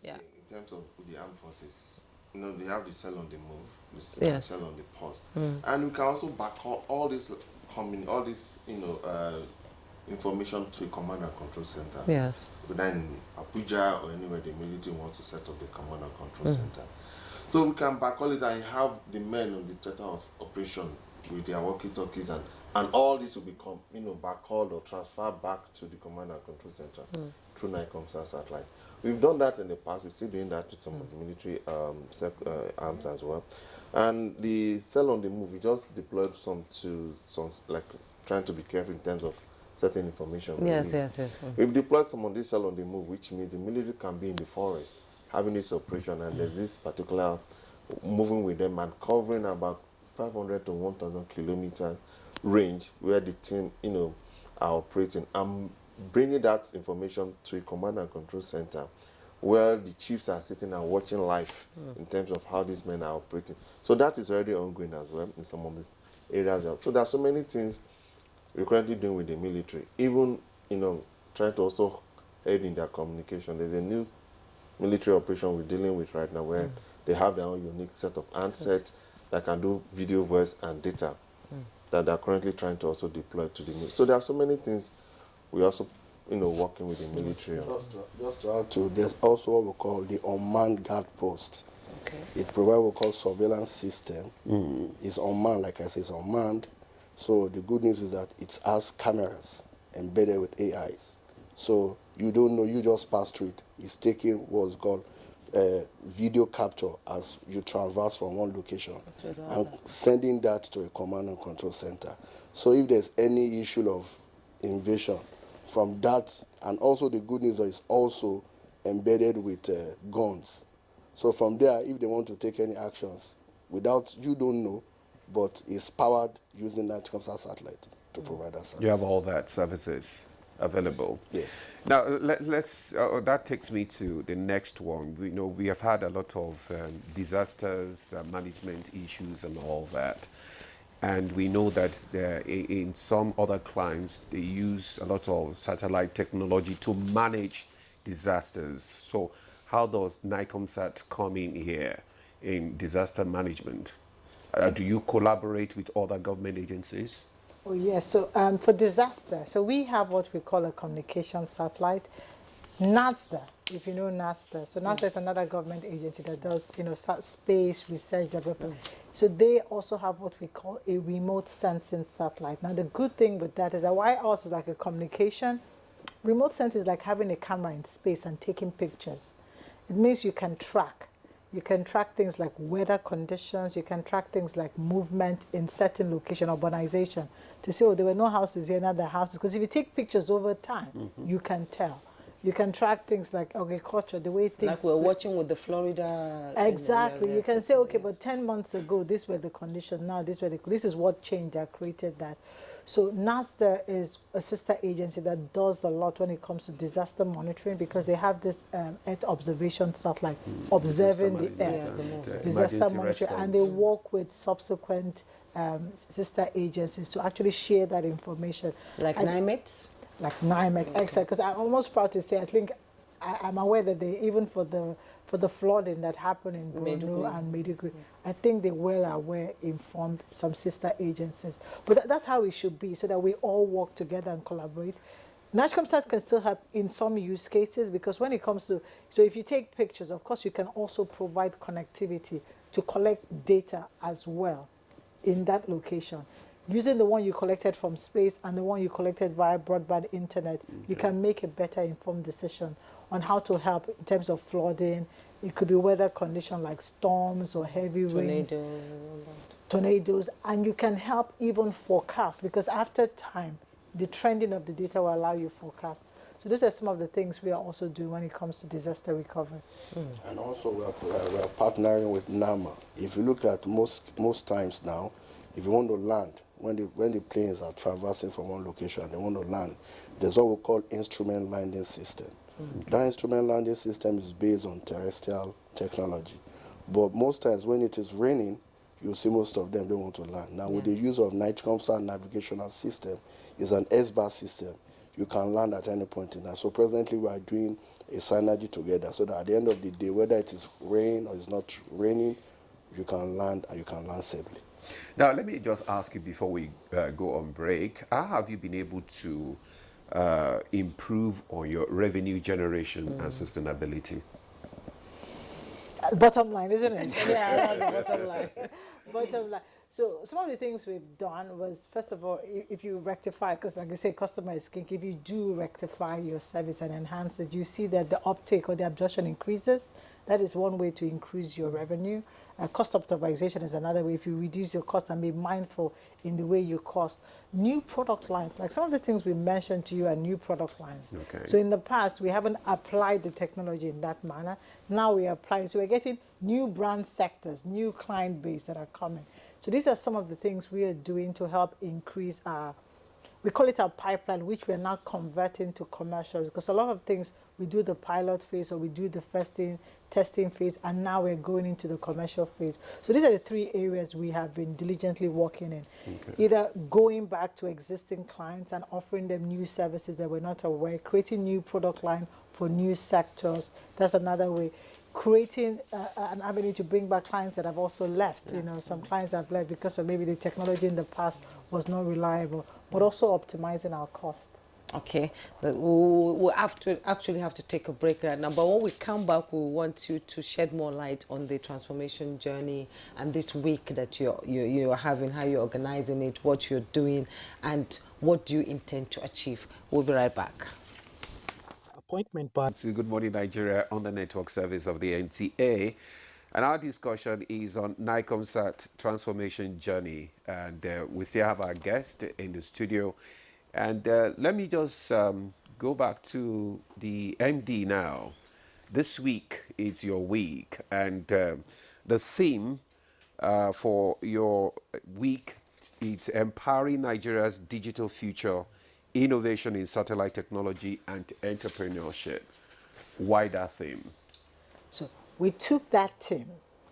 In terms of the armed forces, they have the cell on the move, the cell on the pause, and we can also back all this information to a command and control center. Yes. Whether in Abuja or anywhere the military wants to set up the command and control center. So we can back all it and have the men on the theater of operation with their walkie-talkies and all this will become, backhauled or transferred back to the command and control center through NIGCOMSAT satellite. We've done that in the past. We're still doing that with some of the military arms as well. And the cell on the move, we just deployed some like trying to be careful in terms of certain information. Yes. We've deployed some of this cell on the move, which means the military can be in the forest having this operation, and there's this particular moving with them and covering about 500 to 1,000 kilometers range where the team, are operating. I'm bringing that information to a command and control center where the chiefs are sitting and watching live in terms of how these men are operating. So that is already ongoing as well in some of these areas. So there are so many things we're currently doing with the military, even, trying to also aid in their communication. There's a new military operation we're dealing with right now where they have their own unique set of handsets that can do video, voice, and data that they're currently trying to also deploy to the military. So there are so many things we also, working with the military on. Just to add to, there's also what we call the unmanned guard post. Okay. It provides what we call surveillance system. It's unmanned, like I say, it's unmanned. So the good news is that it has cameras embedded with AIs. So you don't know, you just pass through it. It's taking what's called video capture as you traverse from one location and sending that to a command and control center. So if there's any issue of invasion from that, and also the good news is also embedded with guns. So from there, if they want to take any actions, you don't know, but it's powered using NIGCOMSAT satellite to provide that service. You have all that services available. Yes. Now, let's. That takes me to the next one. We know we have had a lot of disasters, management issues, and all that. And we know that in some other clients, they use a lot of satellite technology to manage disasters. So how does NIGCOMSAT come in here in disaster management? Do you collaborate with other government agencies? Oh, yes. So for disaster, so we have what we call a communication satellite. NASDA, if you know NASDA. So NASDA is another government agency that does, space research development. So they also have what we call a remote sensing satellite. Now, the good thing with that is that while ours is like a communication, remote sensing is like having a camera in space and taking pictures. It means you can track. You can track things like weather conditions. You can track things like movement in certain location, urbanization, to say, oh, there were no houses here, now there are houses. Because if you take pictures over time, you can tell. You can track things like agriculture, the way things... Like we're watching with the Florida... Exactly. You can say, okay, but 10 months ago, these were the conditions. Now, this is what changed that created that. So NASDA is a sister agency that does a lot when it comes to disaster monitoring, because they have this Earth observation satellite observing the Earth, disaster monitoring, and they work with subsequent sister agencies to actually share that information. Like NIMET? Like NIMET, exactly. Because I'm almost proud to say, I think I'm aware that they, even for the flooding that happened in Borno and Maiduguri, I think they well aware, informed some sister agencies. But that's how it should be, so that we all work together and collaborate. NIGCOMSAT can still help in some use cases, because when it comes to, so if you take pictures, of course, you can also provide connectivity to collect data as well in that location. Using the one you collected from space and the one you collected via broadband internet, you can make a better informed decision on how to help in terms of flooding. It could be weather conditions like storms or heavy rains, tornadoes, and you can help even forecast, because after time, the trending of the data will allow you forecast. So these are some of the things we are also doing when it comes to disaster recovery. And also we are partnering with NAMA. If you look at most times now, if you want to land, when the planes are traversing from one location and they want to land, there's what we call instrument landing system. That instrument landing system is based on terrestrial technology. But most times when it is raining, you'll see most of them don't want to land. Now with the use of NIGCOMSAT navigational system, is an SBAS system. You can land at any point in time. So presently we are doing a synergy together, so that at the end of the day, whether it is rain or it's not raining, you can land, and you can land safely. Now, let me just ask you before we go on break, how have you been able to improve on your revenue generation and sustainability? Bottom line, isn't it? Yeah, that's the bottom line. Bottom line. So some of the things we've done was, first of all, if you rectify, because like I say, customer is king, if you do rectify your service and enhance it, you see that the uptake or the absorption increases. That is one way to increase your revenue. Cost optimization is another way. If you reduce your cost and be mindful in the way you cost. New product lines, like some of the things we mentioned to you are new product lines. Okay. So in the past, we haven't applied the technology in that manner. Now we are applying. So we're getting new brand sectors, new client base that are coming. So these are some of the things we are doing to help increase our, we call it our pipeline, which we're now converting to commercials, because a lot of things we do the pilot phase or we do the first testing phase, and now we're going into the commercial phase. So these are the three areas we have been diligently working in. Okay. Either going back to existing clients and offering them new services that we're not aware, creating new product line for new sectors. That's another way. Creating an avenue to bring back clients that have also left. You know, some clients have left because of maybe the technology in the past was not reliable, but also optimizing our cost. Okay, we'll actually have to take a break right now. But when we come back, we want you to shed more light on the transformation journey and this week that you're having, how you're organizing it, what you're doing, and what do you intend to achieve. We'll be right back. Appointment by Good Morning Nigeria on the network service of the NTA, and our discussion is on NIGCOMSAT transformation journey, and we still have our guest in the studio. And let me just go back to the MD now. This week is your week, and the theme for your week. It's Empowering Nigeria's Digital Future, Innovation in Satellite Technology and Entrepreneurship. Why that theme? So we took that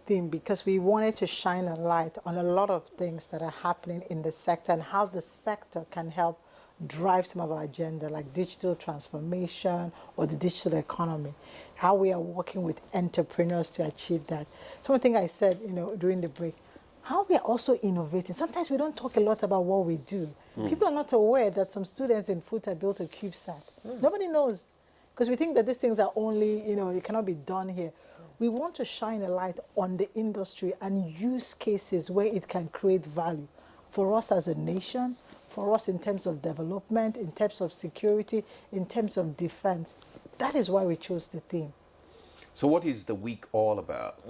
theme because we wanted to shine a light on a lot of things that are happening in the sector and how the sector can help drive some of our agenda, like digital transformation or the digital economy, how we are working with entrepreneurs to achieve that. Some of the things I said, during the break, how we are also innovating. Sometimes we don't talk a lot about what we do. People are not aware that some students in FUTA built a CubeSat. Nobody knows, because we think that these things are only, it cannot be done here. We want to shine a light on the industry and use cases where it can create value for us as a nation, for us in terms of development, in terms of security, in terms of defense. That is why we chose the theme. So what is the week all about?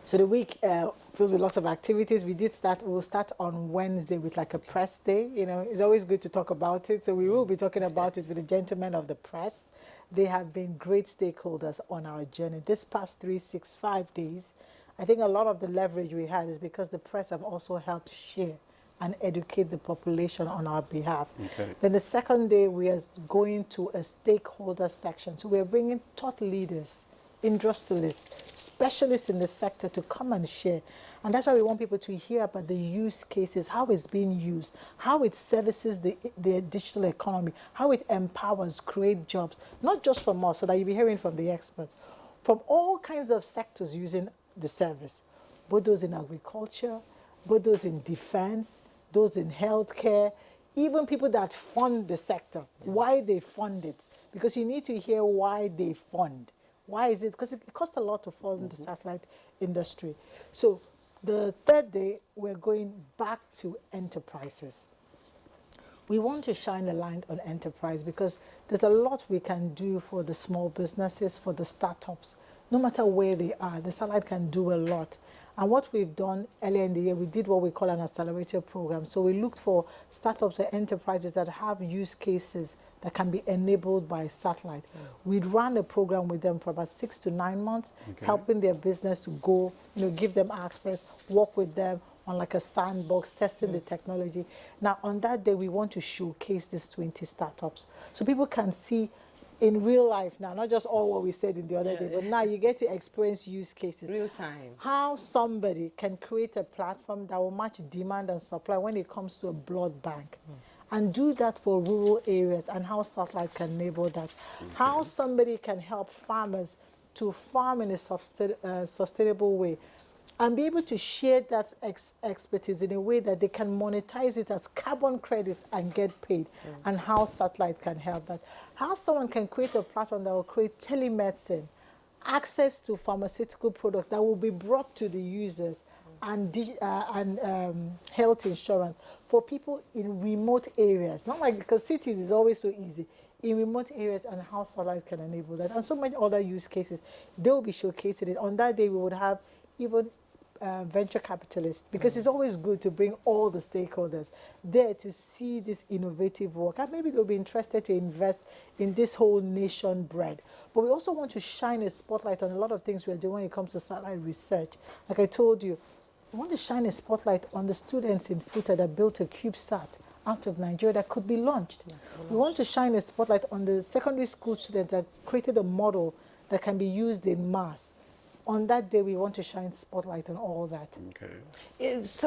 So the week filled with lots of activities. We'll start on Wednesday with like a press day. It's always good to talk about it. So we will be talking about it with the gentlemen of the press. They have been great stakeholders on our journey. This past 365 days, I think a lot of the leverage we had is because the press have also helped share and educate the population on our behalf. Okay. Then the second day, we are going to a stakeholder section. So we're bringing thought leaders, industrialists, specialists in the sector to come and share. And that's why we want people to hear about the use cases, how it's being used, how it services the digital economy, how it empowers, create jobs, not just from us, so that you'll be hearing from the experts, from all kinds of sectors using the service, both those in agriculture, both those in defense, those in healthcare, even people that fund the sector, why they fund it. Because you need to hear why they fund. Why is it? Because it costs a lot to fund the satellite industry. So the third day, we're going back to enterprises. We want to shine a light on enterprise because there's a lot we can do for the small businesses, for the startups. No matter where they are, the satellite can do a lot. And what we've done earlier in the year, we did what we call an accelerator program. So we looked for startups or enterprises that have use cases that can be enabled by satellite. We ran a program with them for about 6 to 9 months, helping their business to go, give them access, work with them on like a sandbox, testing the technology. Now, on that day, we want to showcase these 20 startups so people can see in real life now, not just all what we said in the other day, but now you get to experience use cases. Real time. How somebody can create a platform that will match demand and supply when it comes to a blood bank. And do that for rural areas, and how satellite can enable that. How somebody can help farmers to farm in a sustainable way and be able to share that expertise in a way that they can monetize it as carbon credits and get paid, and how satellite can help that. How someone can create a platform that will create telemedicine, access to pharmaceutical products that will be brought to the users, and health insurance for people in remote areas. Not like, because cities is always so easy. In remote areas, and how satellite can enable that. And so many other use cases. They will be showcasing it. On that day, we would have even venture capitalists, because it's always good to bring all the stakeholders there to see this innovative work, and maybe they'll be interested to invest in this whole nation bread. But we also want to shine a spotlight on a lot of things we're doing when it comes to satellite research. Like I told you, we want to shine a spotlight on the students in FUTA that built a CubeSat out of Nigeria that could be launched. We want to shine a spotlight on the secondary school students that created a model that can be used in mass. On that day, we want to shine spotlight on all that. Okay. It's,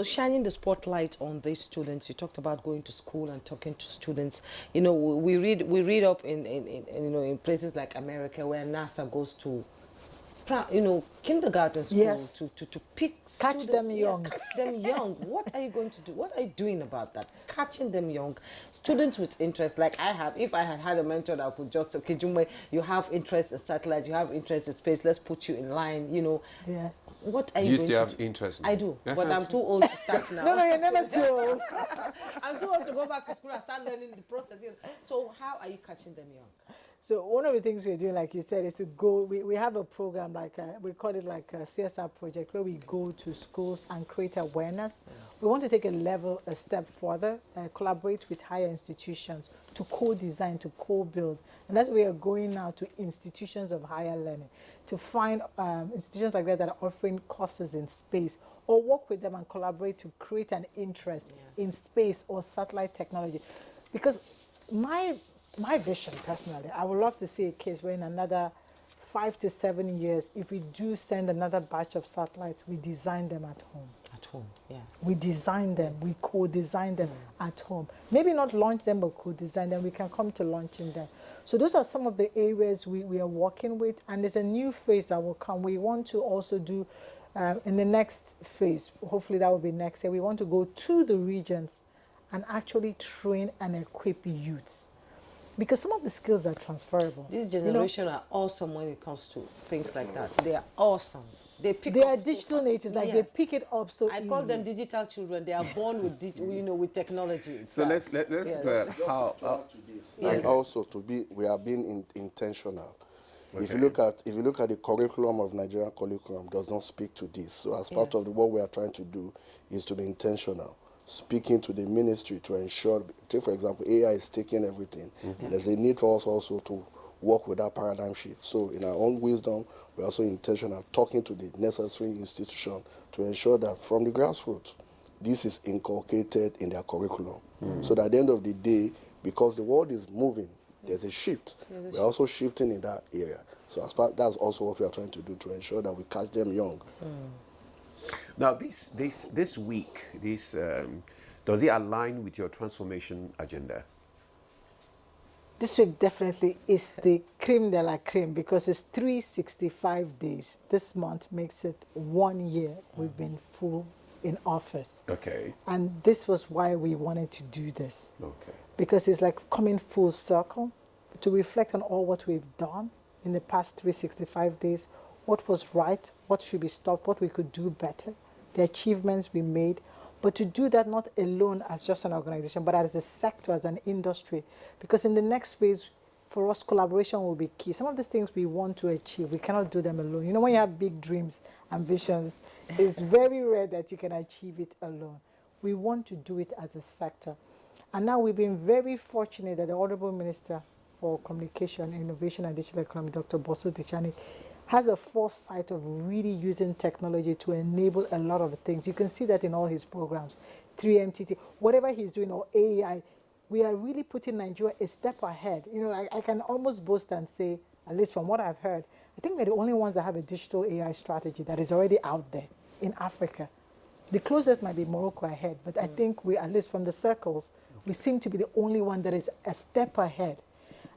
shining the spotlight on these students. You talked about going to school and talking to students. We read up in places like America where NASA goes to, kindergarten school, yes, to pick catch students, them young. catch them young. What are you going to do? What are you doing about that? Catching them young, students with interest. Like I have, if I had a mentor that could just, okay, Jumwe, you have interest in satellite, you have interest in space, let's put you in line. Yeah. What are You you still going have to do? interest. I do, but I'm too old to start now. No, you're never too old. I'm too old to go back to school and start learning the process. So how are you catching them young? So one of the things we're doing, like you said, is to go. We have a program we call it like a CSR project, where we go to schools and create awareness. We want to take a step further, collaborate with higher institutions to co-design, to co-build, and that's where we are going now to institutions of higher learning to find institutions like that are offering courses in space, or work with them and collaborate to create an interest in space or satellite technology, because my vision personally, I would love to see a case where in another 5 to 7 years, if we do send another batch of satellites, we design them at home. At home, yes. We design them, we co-design them at home. Maybe not launch them, but co-design them. We can come to launching them. So those are some of the areas we are working with, and there's a new phase that will come. We want to also do, in the next phase, hopefully that will be next year, we want to go to the regions and actually train and equip youths. Because some of the skills are transferable. This generation are awesome when it comes to things like that. They are awesome. They are digital natives, like they pick it up so I call them digital children. They are born with with technology itself. So let's To add to this, and also we are being intentional. Okay. If you look at the curriculum of Nigerian curriculum, does not speak to this. So as part of what we are trying to do is to be intentional, speaking to the ministry to ensure. Take for example, AI is taking everything, and there's a need for us also to work with that paradigm shift. So in our own wisdom, we're also intentional, talking to the necessary institution to ensure that from the grassroots, this is inculcated in their curriculum. So that at the end of the day, because the world is moving, there's a shift. We're also shifting in that area. So that's also what we are trying to do to ensure that we catch them young. Now, this week, does it align with your transformation agenda? This week definitely is the creme de la creme, because it's 365 days. This month makes it 1 year we've been full in office. Okay. And this was why we wanted to do this. Okay. Because it's like coming full circle to reflect on all what we've done in the past 365 days, what was right, what should be stopped, what we could do better, the achievements we made. But to do that not alone as just an organization, but as a sector, as an industry. Because in the next phase, for us, collaboration will be key. Some of these things we want to achieve, we cannot do them alone. You know, when you have big dreams, ambitions, it's very rare that you can achieve it alone. We want to do it as a sector. And now we've been very fortunate that the Honorable Minister for Communication, Innovation and Digital Economy, Dr. Bosu Tijani, has a foresight of really using technology to enable a lot of things. You can see that in all his programs, 3MTT, whatever he's doing, or AI, we are really putting Nigeria a step ahead. You know, I can almost boast and say, at least from what I've heard, I think we're the only ones that have a digital AI strategy that is already out there in Africa. The closest might be Morocco ahead, but I think we, at least from the circles, we seem to be the only one that is a step ahead.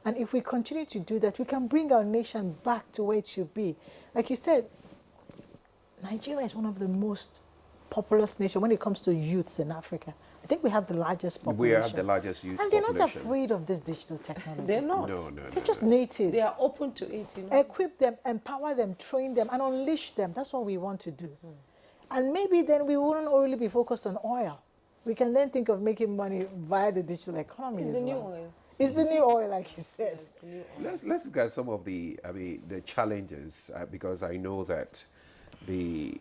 And if we continue to do that, we can bring our nation back to where it should be. Like you said, Nigeria is one of the most populous nations when it comes to youths in Africa. I think we have the largest population. We have the largest youth population. And they're not afraid of this digital technology. They're not. No. They're just native. They are open to it, you know. Equip them, empower them, train them, and unleash them. That's what we want to do. And maybe then we wouldn't only be focused on oil. We can then think of making money via the digital economy. It's the new oil. It's the new oil, like you said. Let's look at some of the challenges, because I know that the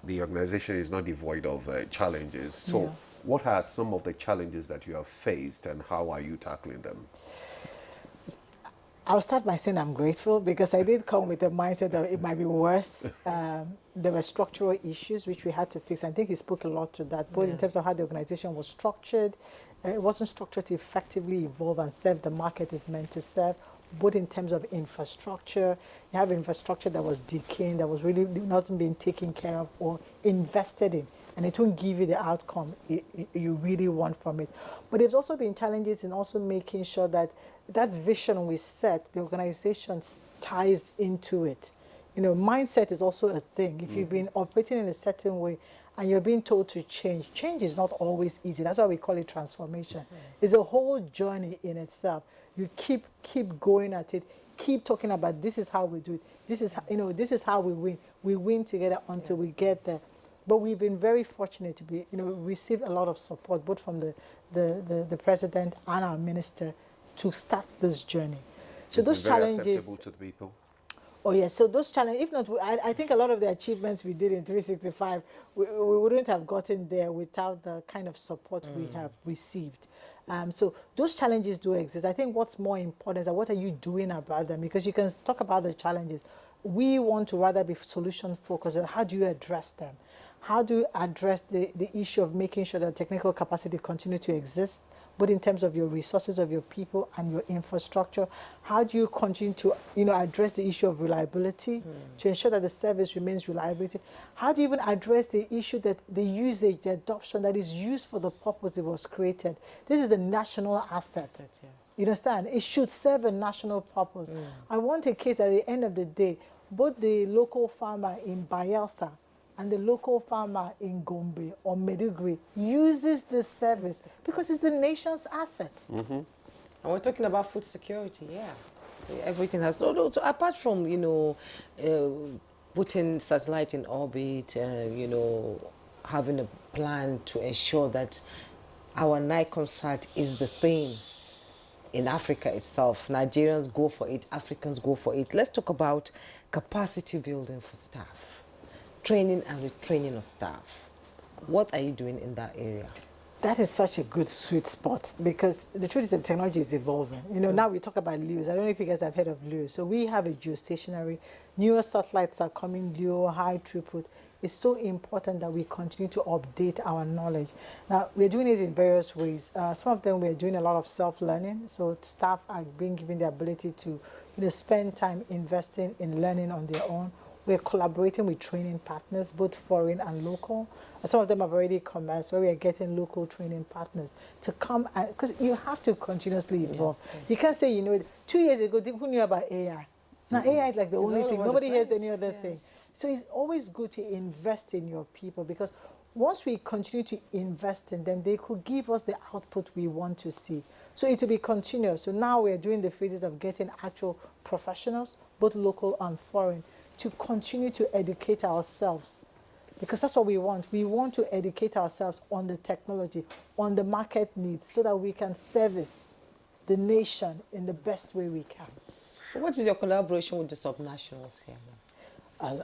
organization is not devoid of challenges. So what are some of the challenges that you have faced, and how are you tackling them? I'll start by saying I'm grateful, because I did come with a mindset that it might be worse. There were structural issues which we had to fix. I think he spoke a lot to that, both in terms of how the organization was structured. It wasn't structured to effectively evolve and serve the market it's meant to serve, both in terms of infrastructure. You have infrastructure that was decaying, that was really not being taken care of or invested in, and it won't give you the outcome you really want from it. But there's also been challenges in also making sure that that vision we set, the organization ties into it. You know, mindset is also a thing. If you've been operating in a certain way and you're being told to change is not always easy. That's why we call it transformation. It's a whole journey in itself. You keep going at it, keep talking about this is how we do it. This is how, this is how we win. We win together until we get there. But we've been very fortunate to be, received a lot of support both from the president and our minister to start this journey. So It's those been very challenges. acceptable to the people. Oh yes, so those challenges, if not, I think a lot of the achievements we did in 365, we wouldn't have gotten there without the kind of support we have received. So those challenges do exist. I think what's more important is that what are you doing about them? Because you can talk about the challenges. We want to rather be solution focused. And how do you address them? How do you address the issue of making sure that technical capacity continue to exist, both in terms of your resources of your people and your infrastructure? How do you continue to address the issue of reliability to ensure that the service remains reliability? How do you even address the issue that the usage, the adoption that is used for the purpose it was created? This is a national asset. Yes. You understand? It should serve a national purpose. I want a case that at the end of the day, both the local farmer in Bayelsa and the local farmer in Gombe or Maiduguri uses this service because it's the nation's asset. And we're talking about food security, yeah. Everything has no. So apart from putting satellite in orbit, having a plan to ensure that our NIGCOMSAT is the thing in Africa itself. Nigerians go for it, Africans go for it. Let's talk about capacity building for staff, training and retraining of staff. What are you doing in that area? That is such a good sweet spot because the truth is that technology is evolving. Now we talk about LEOs. I don't know if you guys have heard of LEOs. So we have a geostationary. Newer satellites are coming, LEO, high throughput. It's so important that we continue to update our knowledge. Now, we're doing it in various ways. Some of them we're doing a lot of self-learning. So staff are being given the ability to spend time investing in learning on their own. We're collaborating with training partners, both foreign and local. Some of them have already commenced where we are getting local training partners to come, because you have to continuously evolve. Yes. You can't say, 2 years ago, who knew about AI? Now, AI is like the only thing. Nobody hears any other thing. So it's always good to invest in your people because once we continue to invest in them, they could give us the output we want to see. So it will be continuous. So now we're doing the phases of getting actual professionals, both local and foreign, to continue to educate ourselves because that's what we want. We want to educate ourselves on the technology, on the market needs so that we can service the nation in the best way we can. So what is your collaboration with the subnationals here now?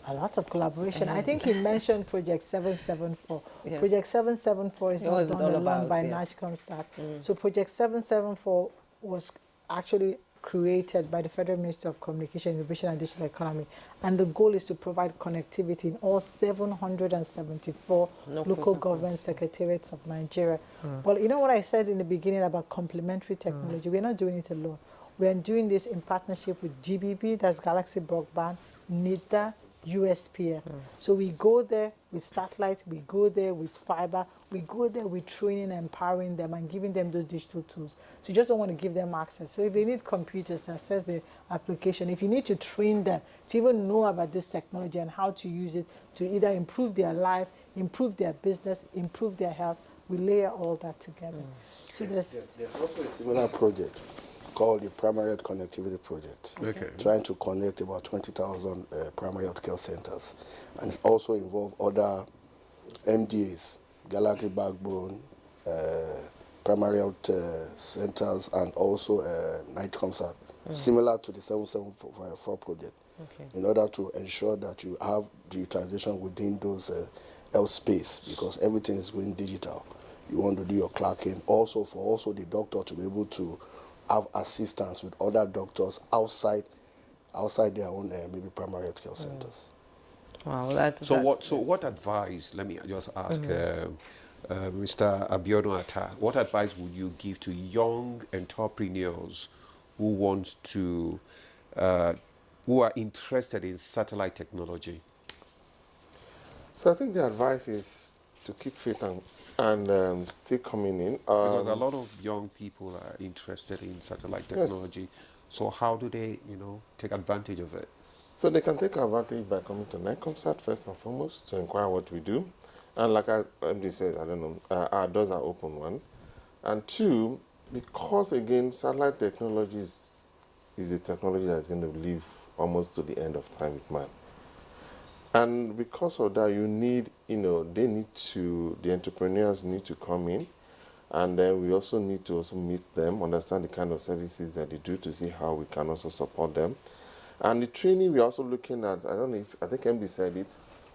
A lot of collaboration. I think he mentioned Project 774. Yes. Project 774 is not done alone by NIGCOMSAT. So Project 774 was actually created by the Federal Ministry of Communication, Innovation and Digital Economy. And the goal is to provide connectivity in all 774 local government secretariats of Nigeria. Well, you know what I said in the beginning about complementary technology? We're not doing it alone. We're doing this in partnership with GBB, that's Galaxy Broadband, NIDA, USPF. So we go there with satellite, we go there with fiber, we go there with training, empowering them and giving them those digital tools. So you just don't want to give them access. So if they need computers to access the application, if you need to train them to even know about this technology and how to use it to either improve their life, improve their business, improve their health, we layer all that together. So there's also a similar project called the Primary Health Connectivity Project, trying to connect about 20,000 primary health care centers. And it's also involved other MDAs, Galaxy Backbone, primary health centers, and also NIGCOMSAT, similar to the 774 project, in order to ensure that you have the utilization within those health space, because everything is going digital. You want to do your clocking, also for the doctor to be able to have assistance with other doctors outside their own maybe primary health care centers. Wow, what advice? Let me just ask, Mr. Abiodun Atta, what advice would you give to young entrepreneurs who want to, who are interested in satellite technology? So I think the advice is to keep fit and still coming in. Because a lot of young people are interested in satellite technology. Yes. So how do they, take advantage of it? So they can take advantage by coming to NIGCOMSAT first and foremost to inquire what we do. And like MD said, our doors are open, one. And two, because again, satellite technology is a technology that's going to live almost to the end of time with man. And because of that, you need, the entrepreneurs need to come in And then we also need to also meet them, understand the kind of services that they do to see how we can also support them. And the training, we're also looking at, I don't know if, I think MD said it,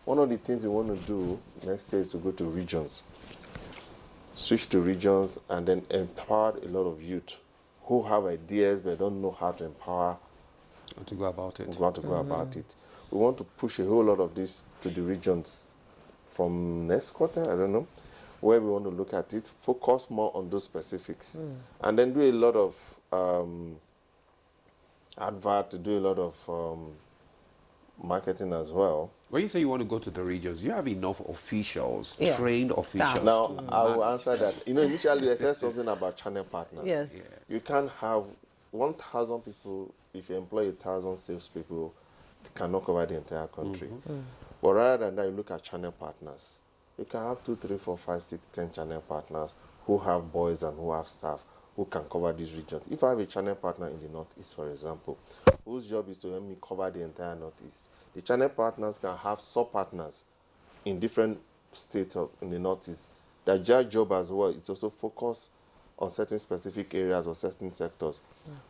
one of the things we want to do next year is to go to regions. Switch to regions and then empower a lot of youth who have ideas but don't know how to empower. To go about it. Want to go about it. We want to push a whole lot of this to the regions from next quarter, I don't know, where we want to look at it, focus more on those specifics, and then do a lot of advert, do a lot of marketing as well. When you say you want to go to the regions, you have enough officials, Yes. trained officials. Staff. Now, to I will manage answer that. You know, initially I said something about channel partners. Yes. You can't have 1,000 people, if you employ 1,000 salespeople, you cannot cover the entire country. But rather than that, you look at channel partners. You can have 2, 3, 4, 5, 6, 10 channel partners who have boys and who have staff who can cover these regions. If I have a channel partner in the Northeast, for example, whose job is to help me cover the entire Northeast, the channel partners can have sub-partners in different states in the Northeast. Their job as well is also focus on certain specific areas or certain sectors.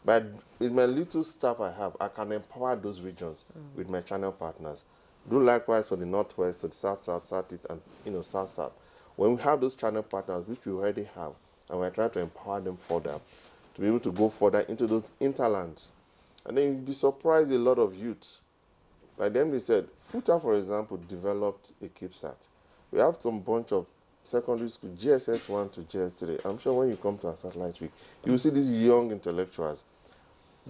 But with my little staff I have, I can empower those regions with my channel partners. Do likewise for the Northwest, so the South, Southeast, and South. When we have those channel partners, which we already have, and we're trying to empower them further, to be able to go further into those interlands. And then you'll be surprised a lot of youths. Like them, they said, FUTA, for example, developed a CAPESAT. We have some bunch of secondary school, GSS 1 to GS 3. I'm sure when you come to our satellite week, you will see these young intellectuals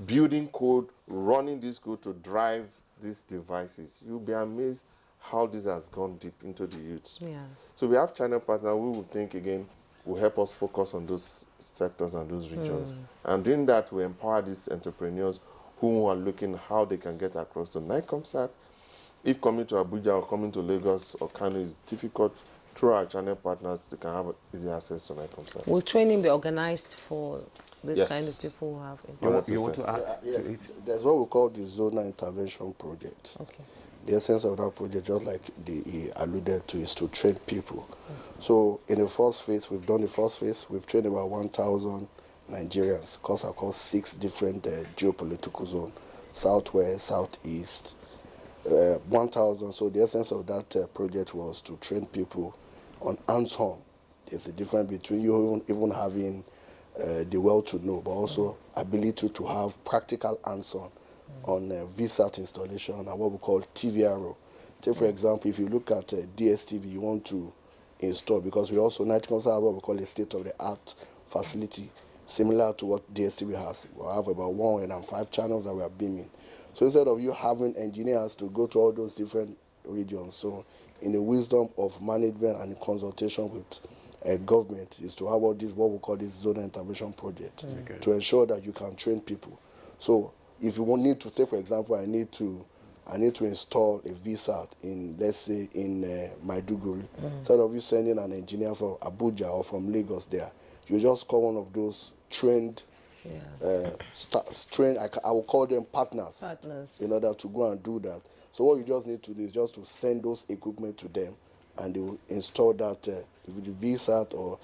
building code, running this code to drive these devices. You'll be amazed how this has gone deep into the youths. Yes. So we have channel partners who will think again, will help us focus on those sectors and those regions. And doing that, we empower these entrepreneurs who are looking how they can get across to NIGCOMSAT. If coming to Abuja or coming to Lagos or Kano is difficult, through our channel partners, they can have easy access to NIGCOMSAT. Will training be organized for this Yes. kind of people who have You want to add Yes, to it? there's what we call the zonal intervention project. Okay. The essence of that project, just like he alluded to, is to train people. So in the first phase, we've done the first phase. We've trained about 1,000 Nigerians across 6 different geopolitical zones: Southwest, Southeast, 1,000. So the essence of that project was to train people on hands-on. There's a difference between you even having the well-to-know, but also ability to have practical hands-on on VSAT installation and what we call TVRO. Take, for example, if you look at DSTV, you want to install, because we also, NIGCOMSAT has what we call a state-of-the-art facility, similar to what DSTV has. We have about 105 channels that we are beaming. So instead of you having engineers to go to all those different regions, so in the wisdom of management and in consultation with government, is to have all this, what we call this zonal intervention project, to ensure that you can train people. So if you need to, say for example, I need to install a VSAT in, let's say, in Maiduguri. Instead of you sending an engineer from Abuja or from Lagos there, you just call one of those trained, I will call them partners, in order to go and do that. So what you just need to do is just to send those equipment to them, and they will install that with the VSAT or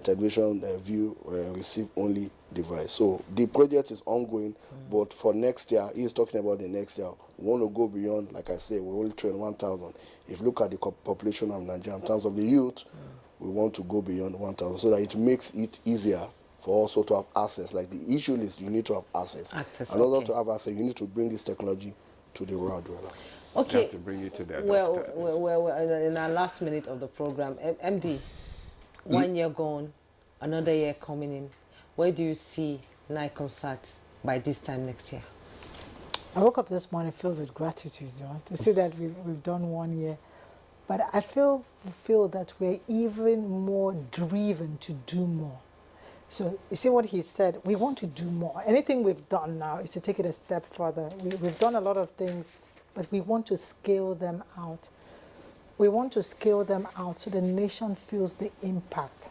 television view receive only device. So the project is ongoing, but for next year, he's talking about the next year. We want to go beyond, like I said, we only train 1,000. If you look at the population of Nigeria in terms of the youth, we want to go beyond 1,000 so that it makes it easier for also to have access. Like the issue is you need to have access. In order to have access, you need to bring this technology to the rural dwellers. Okay. You have to bring it to their Well, doorstep. in our last minute of the program, MD, 1 year gone, another year coming in. Where do you see NIGCOMSAT by this time next year? I woke up this morning filled with gratitude, to see that we've done 1 year. But I feel that we're even more driven to do more. So you see what he said, we want to do more. Anything we've done now is to take it a step further. We've done a lot of things, but we want to scale them out. We want to scale them out so the nation feels the impact.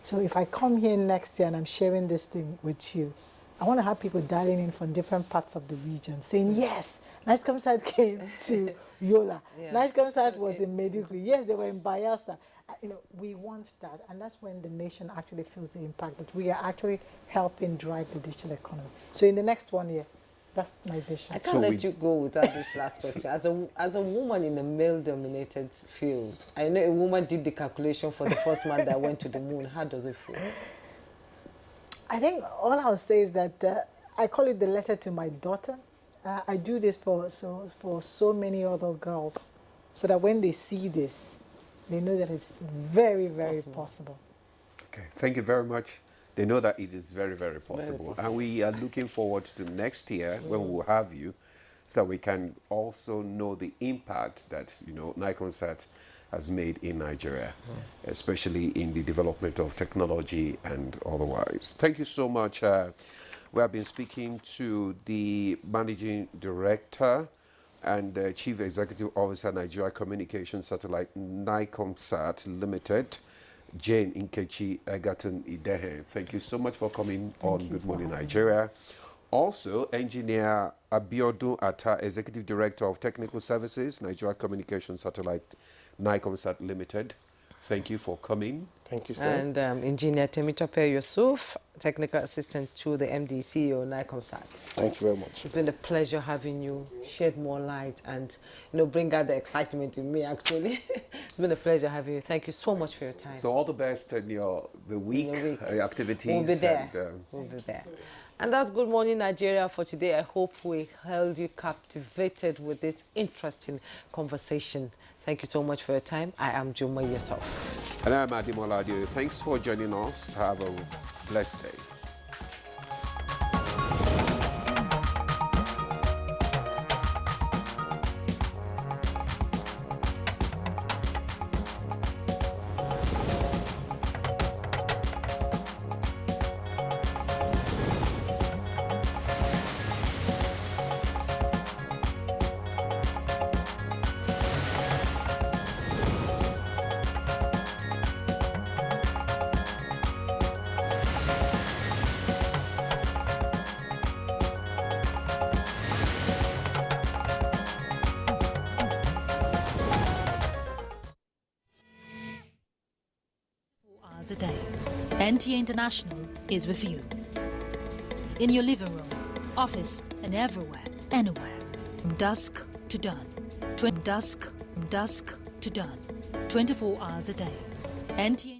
So if I come here next year and I'm sharing this thing with you, I want to have people dialing in from different parts of the region saying, yes, NIGCOMSAT came to Yola. NIGCOMSAT was in Maiduguri. Yes, they were in Bayelsa. we want that, and that's when the nation actually feels the impact that we are actually helping drive the digital economy. So in the next 1 year, that's my vision. I can't let you go without this last question. As a woman in a male-dominated field, I know a woman did the calculation for the first man that went to the moon. How does it feel? I think all I'll say is that I call it the letter to my daughter. I do this for so many other girls, so that when they see this, they know that it's very, very possible. Okay, thank you very much. They know that it is very, very possible. And we are looking forward to next year when we will have you, so we can also know the impact that, NIGCOMSAT has made in Nigeria, especially in the development of technology and otherwise. Thank you so much. We have been speaking to the Managing Director and Chief Executive Officer, Nigeria Communication Satellite, NIGCOMSAT Limited, Jane Nkechi Egerton Idehe. Thank you so much for coming on Good Morning Nigeria. Also, Engineer Abiodun Atta, Executive Director of Technical Services, Nigeria Communication Satellite, NIGCOMSAT Limited. Thank you for coming. Thank you, sir. And Engineer Temitope Yusuf, Technical Assistant to the MD CEO of NIGCOMSAT. Thank you very much. It's been a pleasure having you, shed more light and, bring out the excitement in me, actually. It's been a pleasure having you. Thank you so much for your time. So all the best in the week activities. We'll be there. And, we'll be there. And that's Good Morning Nigeria for today. I hope we held you captivated with this interesting conversation. Thank you so much for your time. I am Juma Yourself. And I'm Ademola Adio. Thanks for joining us. Have a blessed day. A day. NTA International is with you. In your living room, office, and everywhere, anywhere. From dusk to dawn. From dusk to dawn. 24 hours a day. NTA